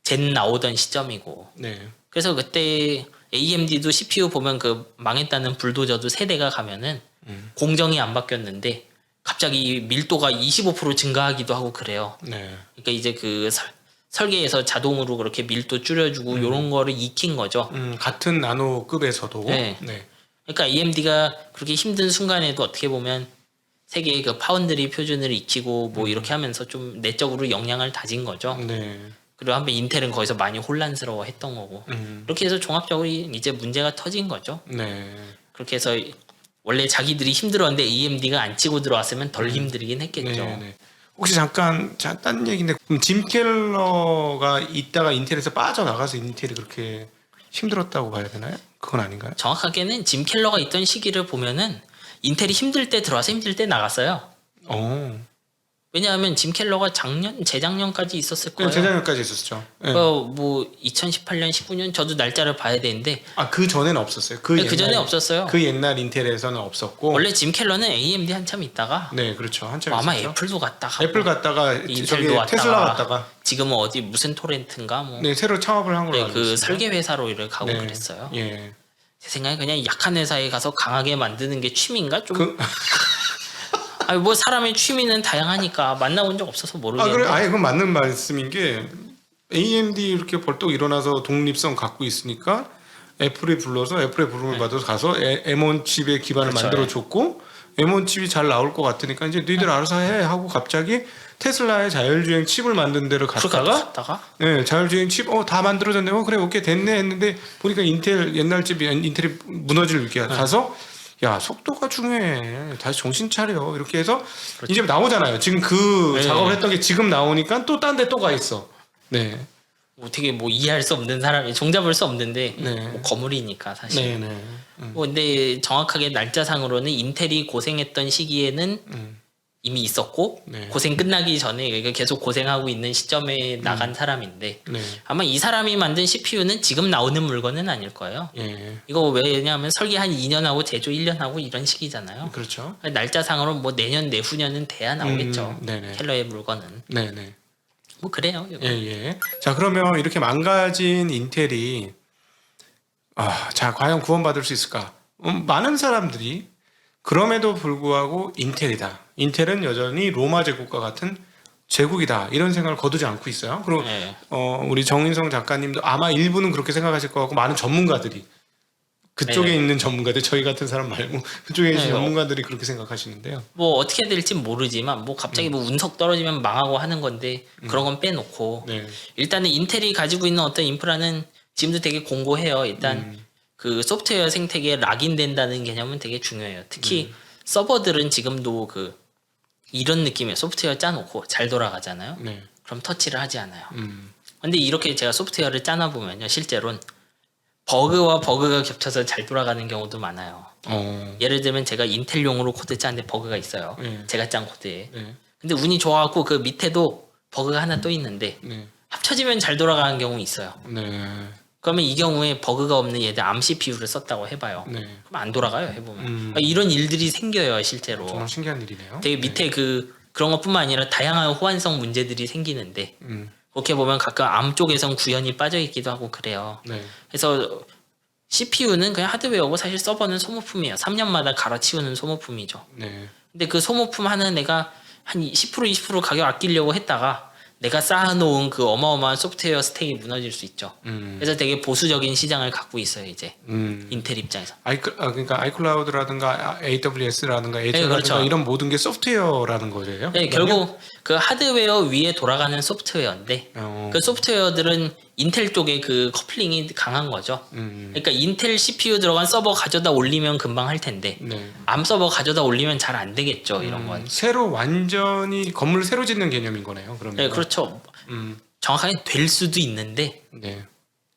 젠 나오던 시점이고. 네. 그래서 그때 AMD도 CPU 보면 그 망했다는 불도저도 세대가 가면은 공정이 안 바뀌었는데 갑자기 밀도가 25% 증가하기도 하고 그래요. 네. 그러니까 이제 그 설계에서 자동으로 그렇게 밀도 줄여주고 이런 거를 익힌 거죠. 같은 나노급에서도. 네. 네. 그러니까 AMD가 그렇게 힘든 순간에도 어떻게 보면 세계의 그 파운드리 표준을 익히고 뭐 이렇게 하면서 좀 내적으로 역량을 다진 거죠. 네. 그리고 한번 인텔은 거기서 많이 혼란스러워했던 거고 이렇게 해서 종합적으로 이제 문제가 터진 거죠. 네. 그렇게 해서 원래 자기들이 힘들었는데 AMD가 안 치고 들어왔으면 덜 힘들긴 했겠죠. 네, 네. 혹시 잠깐 딴 얘기인데 그럼 짐 켈러가 있다가 인텔에서 빠져나가서 인텔이 그렇게 힘들었다고 봐야 되나요? 그건 아닌가요? 정확하게는 짐 켈러가 있던 시기를 보면은 인텔이 힘들 때 들어와서 힘들 때 나갔어요. 왜냐하면 짐 켈러가 재작년까지 있었을 거예요. 재작년까지 있었죠. 네. 뭐 2018년, 19년 저도 날짜를 봐야 되는데 그 전에는 없었어요. 그 전에 없었어요. 그 옛날 인텔에서는 없었고. 원래 짐 켈러는 AMD 한참 있다가 네, 그렇죠. 한참 아마 있었죠. 애플도 갔다가 애플 갔다가 인텔도 저기 왔다가 테슬라 갔다가 지금은 어디 무슨 토렌트인가 뭐 네, 새로 창업을 한 걸로 알고 그 있습니다. 설계 회사로 일을 가고 네. 그랬어요. 예. 제 생각에 그냥 약한 회사에 가서 강하게 만드는 게 취미인가 좀. 아니 뭐 사람의 취미는 다양하니까 만나본 적 없어서 모르겠는데. 그래. 그건 맞는 말씀인 게 AMD 이렇게 벌떡 일어나서 독립성 갖고 있으니까 애플이 불러서 애플의 부름을 받아서 가서 M1 칩의 기반을 그렇죠. 만들어 줬고 M1 칩이 잘 나올 것 같으니까 이제 너희들 알아서 해 하고 갑자기 테슬라의 자율주행 칩을 만든 데로 갔다가 네, 자율주행 칩 다 만들어졌네. 그래 오케이 됐네 했는데 보니까 인텔 옛날 칩이 인텔이 무너질 위기야. 가서 야 속도가 중요해. 다시 정신 차려. 이렇게 해서 그렇죠. 이제 나오잖아요. 지금 그 네. 작업을 했던 게 지금 나오니까 또 딴 데 또 가 있어. 네. 어떻게 뭐 이해할 수 없는 사람이 종잡을 수 없는데 네. 뭐 거물이니까 사실. 네네. 뭐 근데 정확하게 날짜상으로는 인텔이 고생했던 시기에는 이미 있었고 네. 고생 끝나기 전에 계속 고생하고 있는 시점에 나간 사람인데 네. 아마 이 사람이 만든 CPU는 지금 나오는 물건은 아닐 거예요. 예. 이거 왜냐하면 설계 한 2년 하고 제조 1년 하고 이런 식이잖아요. 그렇죠. 날짜상으로 뭐 내년 내후년은 돼야 나오겠죠. 네네. 켈러의 물건은 네네. 뭐 그래요. 이거. 예. 자 그러면 이렇게 망가진 인텔이 자 과연 구원받을 수 있을까? 많은 사람들이 그럼에도 불구하고 인텔이다. 인텔은 여전히 로마 제국과 같은 제국이다. 이런 생각을 거두지 않고 있어요. 그리고 네. 우리 정인성 작가님도 아마 일부는 그렇게 생각하실 것 같고 많은 전문가들이 그쪽에 네. 있는 전문가들 저희 같은 사람 말고 그쪽에 있는 네. 전문가들이 그렇게 생각하시는데요. 뭐 어떻게 될지 모르지만 뭐 갑자기 뭐 운석 떨어지면 망하고 하는 건데 그런 건 빼놓고 네. 일단은 인텔이 가지고 있는 어떤 인프라는 지금도 되게 공고해요. 일단 그 소프트웨어 생태계에 락인된다는 개념은 되게 중요해요. 특히 서버들은 지금도 그 이런 느낌이에요. 소프트웨어 짜놓고 잘 돌아가잖아요. 네. 그럼 터치를 하지 않아요. 근데 이렇게 제가 소프트웨어를 짜놔 보면요, 실제로는 버그와 버그가 겹쳐서 잘 돌아가는 경우도 많아요. 예를 들면 제가 인텔용으로 코드 짰는데 버그가 있어요. 네. 제가 짠 코드에. 네. 근데 운이 좋아갖고 그 밑에도 버그가 하나 또 있는데 네. 합쳐지면 잘 돌아가는 경우 있어요. 네. 그러면 이 경우에 버그가 없는 얘들 암 CPU를 썼다고 해봐요. 네. 그럼 안 돌아가요 해보면. 이런 일들이 생겨요 실제로. 정말 신기한 일이네요. 되게 밑에 그런 것뿐만 아니라 다양한 호환성 문제들이 생기는데 그렇게 보면 가끔 암 쪽에선 구현이 빠져 있기도 하고 그래요. 네. 그래서 CPU는 그냥 하드웨어고 사실 서버는 소모품이에요. 3년마다 갈아치우는 소모품이죠. 네. 근데 그 소모품 하는 내가 한 10% 20% 가격 아끼려고 했다가 내가 쌓아놓은 그 어마어마한 소프트웨어 스택이 무너질 수 있죠. 그래서 되게 보수적인 시장을 갖고 있어요 이제 인텔 입장에서. 그러니까 아이클라우드라든가 AWS라든가 네, 그렇죠. 이런 모든 게 소프트웨어라는 거예요? 네, 결국 그 하드웨어 위에 돌아가는 소프트웨어인데 그 소프트웨어들은 인텔 쪽에 그 커플링이 강한 거죠. 그러니까 인텔 CPU 들어간 서버 가져다 올리면 금방 할 텐데 네. 암 서버 가져다 올리면 잘 안 되겠죠 이런 건. 새로 완전히 건물을 새로 짓는 개념인 거네요. 그러면. 네, 그렇죠. 정확하게 될 수도 있는데 네.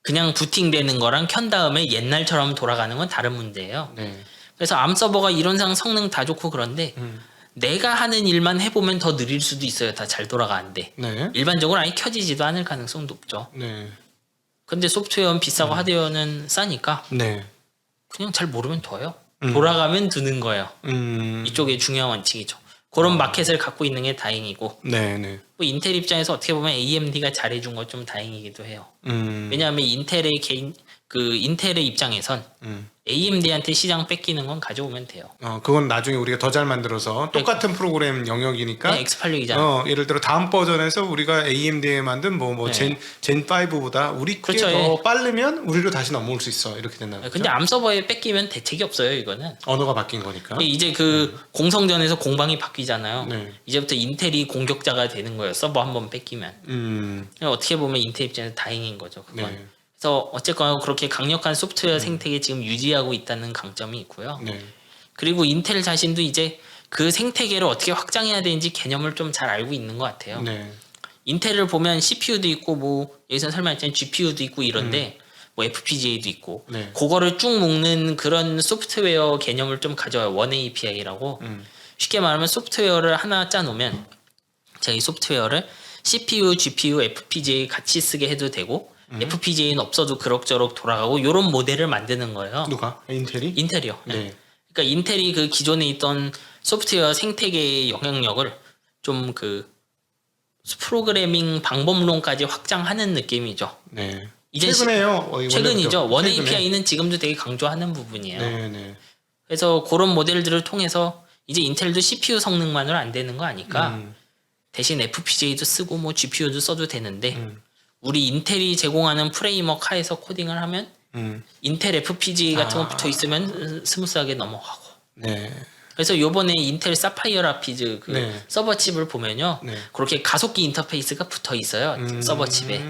그냥 부팅되는 거랑 켠 다음에 옛날처럼 돌아가는 건 다른 문제예요. 네. 그래서 암 서버가 이론상 성능 다 좋고 그런데 내가 하는 일만 해보면 더 느릴 수도 있어요. 다 잘 돌아가는데 네. 일반적으로 아예 켜지지도 않을 가능성 높죠. 네. 근데 소프트웨어는 비싸고 하드웨어는 싸니까 네. 그냥 잘 모르면 둬요. 돌아가면 두는 거예요. 이쪽에 중요한 원칙이죠. 그런 마켓을 갖고 있는 게 다행이고 네. 네. 뭐 인텔 입장에서 어떻게 보면 AMD가 잘해준 건 좀 다행이기도 해요. 왜냐하면 인텔의 입장에선 AMD한테 시장 뺏기는 건 가져오면 돼요. 그건 나중에 우리가 더 잘 만들어서 똑같은 프로그램 영역이니까. 네, X86이잖아요. 예를 들어 다음 버전에서 우리가 AMD에 만든 네. 젠 5보다 우리 게 그렇죠, 더 예. 빠르면 우리로 다시 넘어올 수 있어. 이렇게 된다는 거죠. 근데 암 서버에 뺏기면 대책이 없어요, 이거는. 언어가 바뀐 거니까. 이제 그 공성전에서 공방이 바뀌잖아요. 네. 이제부터 인텔이 공격자가 되는 거예요. 서버 한번 뺏기면. 어떻게 보면 인텔 입장에서 다행인 거죠. 그건. 네. 그래서 어쨌거나 그렇게 강력한 소프트웨어 생태계 지금 유지하고 있다는 강점이 있고요. 네. 그리고 인텔 자신도 이제 그 생태계를 어떻게 확장해야 되는지 개념을 좀 잘 알고 있는 것 같아요. 네. 인텔을 보면 CPU도 있고 뭐 여기서 설명했지만 GPU도 있고 이런데 뭐 FPGA도 있고 네. 그거를 쭉 묶는 그런 소프트웨어 개념을 좀 가져와요. 원 API라고. 쉽게 말하면 소프트웨어를 하나 짜놓으면 제가 이 소프트웨어를 CPU, GPU, FPGA 같이 쓰게 해도 되고 FPGA는 없어도 그럭저럭 돌아가고 이런 모델을 만드는 거예요. 누가? 인텔이? 인텔이요. 네. 그러니까 인텔이 그 기존에 있던 소프트웨어 생태계의 영향력을 좀 그 프로그래밍 방법론까지 확장하는 느낌이죠. 네. 이제 최근에요. 최근이죠. 원 최근에. API는 지금도 되게 강조하는 부분이에요. 네, 네. 그래서 그런 모델들을 통해서 이제 인텔도 CPU 성능만으로 안 되는 거 아니까 대신 FPGA도 쓰고 뭐 GPU도 써도 되는데 우리 인텔이 제공하는 프레임워크 하에서 코딩을 하면 인텔 FPGA 같은 거 붙어 있으면 스무스하게 넘어가고. 네. 그래서 요번에 인텔 사파이어 라피즈 그 네. 서버 칩을 보면요. 네. 그렇게 가속기 인터페이스가 붙어 있어요. 서버 칩에.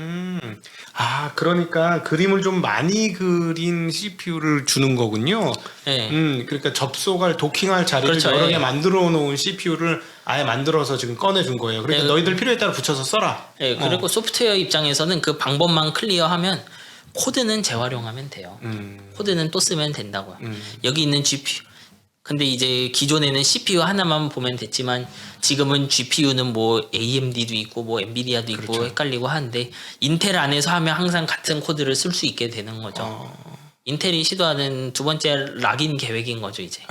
그러니까 그림을 좀 많이 그린 CPU를 주는 거군요. 네. 그러니까 접속할 도킹할 자리를 그렇죠, 여러 개 예. 만들어 놓은 CPU를 아예 만들어서 지금 꺼내 준 거예요. 그러니까 네. 너희들 필요에 따라 붙여서 써라. 네, 그리고 소프트웨어 입장에서는 그 방법만 클리어하면 코드는 재활용하면 돼요. 코드는 또 쓰면 된다고요. 여기 있는 GPU. 근데 이제 기존에는 CPU 하나만 보면 됐지만 지금은 GPU는 뭐 AMD도 있고 뭐 엔비디아도 있고 그렇죠. 헷갈리고 하는데 인텔 안에서 하면 항상 같은 코드를 쓸 수 있게 되는 거죠. 인텔이 시도하는 두 번째 락인 계획인 거죠 이제.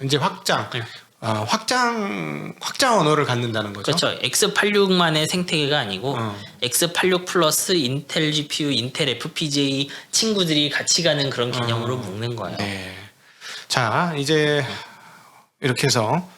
이제 확장. 네. 확장 언어를 갖는다는 거죠. 그렇죠. X86만의 생태계가 아니고 X86 플러스 인텔 GPU, 인텔 FPGA 친구들이 같이 가는 그런 개념으로 묶는 거예요. 네. 자, 이제 이렇게 해서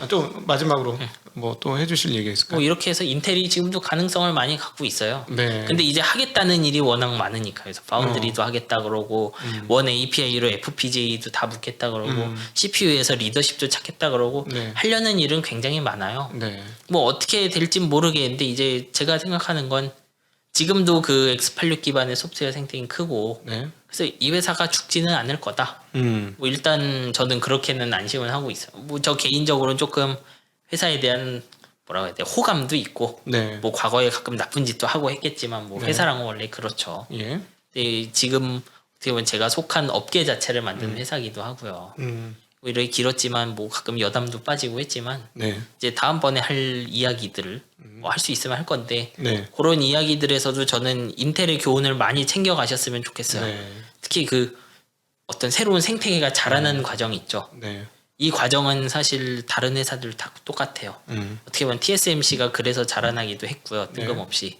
또 마지막으로 뭐 또 해주실 얘기가 있을까요? 뭐 이렇게 해서 인텔이 지금도 가능성을 많이 갖고 있어요. 네. 근데 이제 하겠다는 일이 워낙 많으니까 그래서 파운드리도 하겠다 그러고 원 API로 FPGA도 다 붙겠다 그러고 CPU에서 리더십도 찾겠다 그러고 네. 하려는 일은 굉장히 많아요. 네. 뭐 어떻게 될진 모르겠는데 이제 제가 생각하는 건 지금도 그 X86 기반의 소프트웨어 생태계는 크고 네. 그래서 이 회사가 죽지는 않을 거다. 뭐 일단 저는 그렇게는 안심을 하고 있어요. 뭐 저 개인적으로는 조금 회사에 대한 뭐라고 해야 돼 호감도 있고 네. 뭐 과거에 가끔 나쁜 짓도 하고 했겠지만 뭐 네. 회사랑은 원래 그렇죠. 예. 근데 지금 어떻게 보면 제가 속한 업계 자체를 만드는 회사기도 하고요. 뭐 이렇게 길었지만 뭐 가끔 여담도 빠지고 했지만 네. 이제 다음번에 할 이야기들을 뭐 할 수 있으면 할 건데 네. 그런 이야기들에서도 저는 인텔의 교훈을 많이 챙겨 가셨으면 좋겠어요. 네. 특히 그 어떤 새로운 생태계가 자라는 과정이 있죠. 네. 이 과정은 사실 다른 회사들 다 똑같아요. 어떻게 보면 TSMC가 그래서 자라나기도 했고요. 뜬금없이.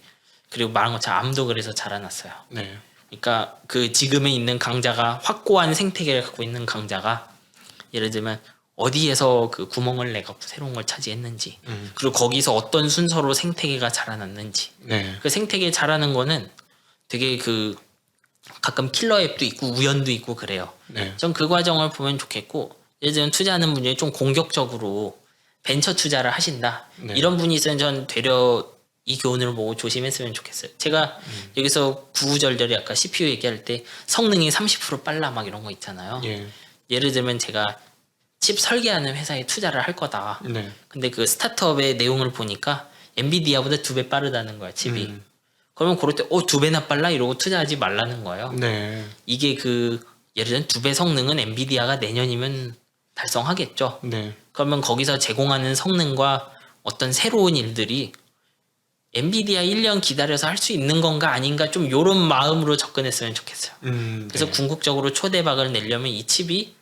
그리고 말한 것처럼 암도 그래서 자라났어요. 네. 그러니까 그 지금에 있는 강자가 확고한 생태계를 갖고 있는 강자가 예를 들면 어디에서 그 구멍을 내갖고 새로운 걸 차지했는지 그리고 거기서 어떤 순서로 생태계가 자라났는지 네. 그 생태계 자라는 거는 되게 그 가끔 킬러 앱도 있고 우연도 있고 그래요. 네. 전 그 과정을 보면 좋겠고 예를 들면 투자하는 분이 좀 공격적으로 벤처 투자를 하신다. 네. 이런 분이 있으면 전 되려 이 교훈을 보고 조심했으면 좋겠어요. 제가 여기서 구구절절히 아까 CPU 얘기할 때 성능이 30% 빨라 막 이런 거 있잖아요. 예. 예를 들면 제가 칩 설계하는 회사에 투자를 할 거다. 네. 근데 그 스타트업의 내용을 보니까 엔비디아보다 2배 빠르다는 거야, 칩이. 그러면 그럴 때 2배나 빨라? 이러고 투자하지 말라는 거예요. 네. 이게 그 예를 들면 2배 성능은 엔비디아가 내년이면 달성하겠죠. 네. 그러면 거기서 제공하는 성능과 어떤 새로운 일들이 엔비디아 1년 기다려서 할 수 있는 건가 아닌가 좀 요런 마음으로 접근했으면 좋겠어요. 그래서 네. 궁극적으로 초대박을 내려면 이 칩이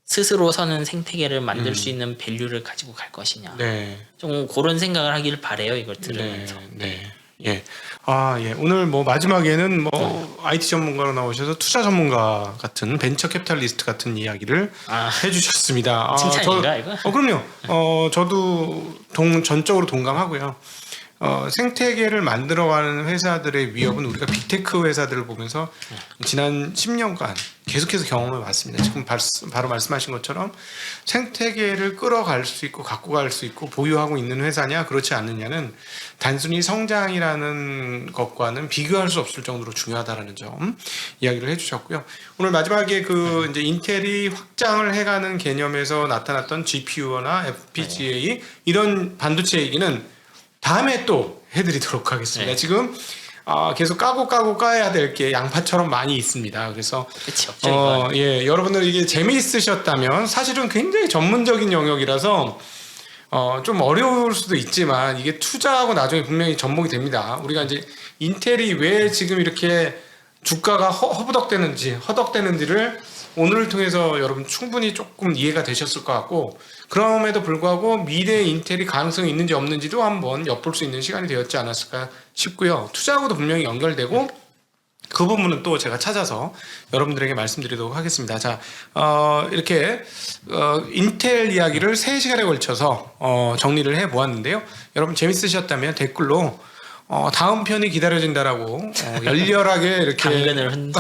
스스로 서는 생태계를 만들 수 있는 밸류를 가지고 갈 것이냐. 네. 좀 그런 생각을 하길 바래요. 이걸 들으면서. 네. 예. 아, 예. 오늘 뭐 마지막에는 뭐 IT 전문가로 나오셔서 투자 전문가 같은 벤처 캐피탈리스트 같은 이야기를 해주셨습니다. 칭찬인가 이거? 그럼요. 저도 전적으로 동감하고요. 생태계를 만들어가는 회사들의 위협은 우리가 빅테크 회사들을 보면서 지난 10년간 계속해서 경험해 왔습니다. 지금 바로 말씀하신 것처럼 생태계를 끌어갈 수 있고 갖고 갈 수 있고 보유하고 있는 회사냐 그렇지 않느냐는 단순히 성장이라는 것과는 비교할 수 없을 정도로 중요하다라는 점 이야기를 해주셨고요. 오늘 마지막에 그 이제 인텔이 확장을 해가는 개념에서 나타났던 GPU나 FPGA 이런 반도체 얘기는 다음에 또 해드리도록 하겠습니다. 네. 지금 계속 까고 까야 될 게 양파처럼 많이 있습니다. 그래서 그치 없죠 이건. 예, 여러분들 이게 재미있으셨다면 사실은 굉장히 전문적인 영역이라서 좀 어려울 수도 있지만 이게 투자하고 나중에 분명히 접목이 됩니다. 우리가 이제 인텔이 왜 지금 이렇게 주가가 허덕대는지를 오늘을 통해서 여러분 충분히 조금 이해가 되셨을 것 같고 그럼에도 불구하고 미래에 인텔이 가능성이 있는지 없는지도 한번 엿볼 수 있는 시간이 되었지 않았을까 싶고요. 투자하고도 분명히 연결되고 그 부분은 또 제가 찾아서 여러분들에게 말씀드리도록 하겠습니다. 자, 이렇게 인텔 이야기를 3시간에 걸쳐서 정리를 해보았는데요. 여러분 재밌으셨다면 댓글로 다음 편이 기다려진다라고 열렬하게 이렇게 당근을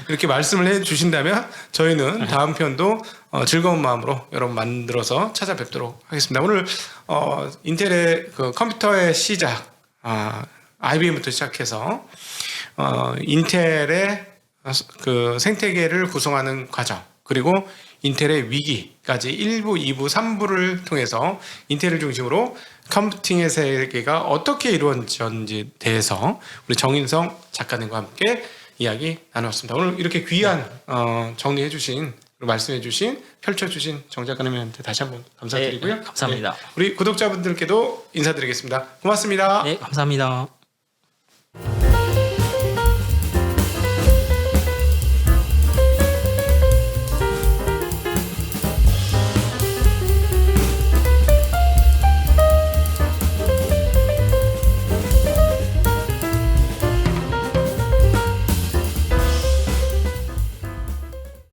이렇게 말씀을 해주신다면 저희는 다음 편도 즐거운 마음으로 여러분 만들어서 찾아뵙도록 하겠습니다. 오늘 인텔의 그 컴퓨터의 시작, IBM부터 시작해서 인텔의 그 생태계를 구성하는 과정 그리고 인텔의 위기까지 1부, 2부, 3부를 통해서 인텔을 중심으로 컴퓨팅의 세계가 어떻게 이루어졌는지에 대해서 우리 정인성 작가님과 함께 이야기 나눴습니다. 오늘 이렇게 귀한 정리해 주신 말씀해 주신 펼쳐 주신 정 작가님한테 다시 한번 감사드리고요. 네, 감사합니다. 네, 우리 구독자분들께도 인사드리겠습니다. 고맙습니다. 네, 감사합니다.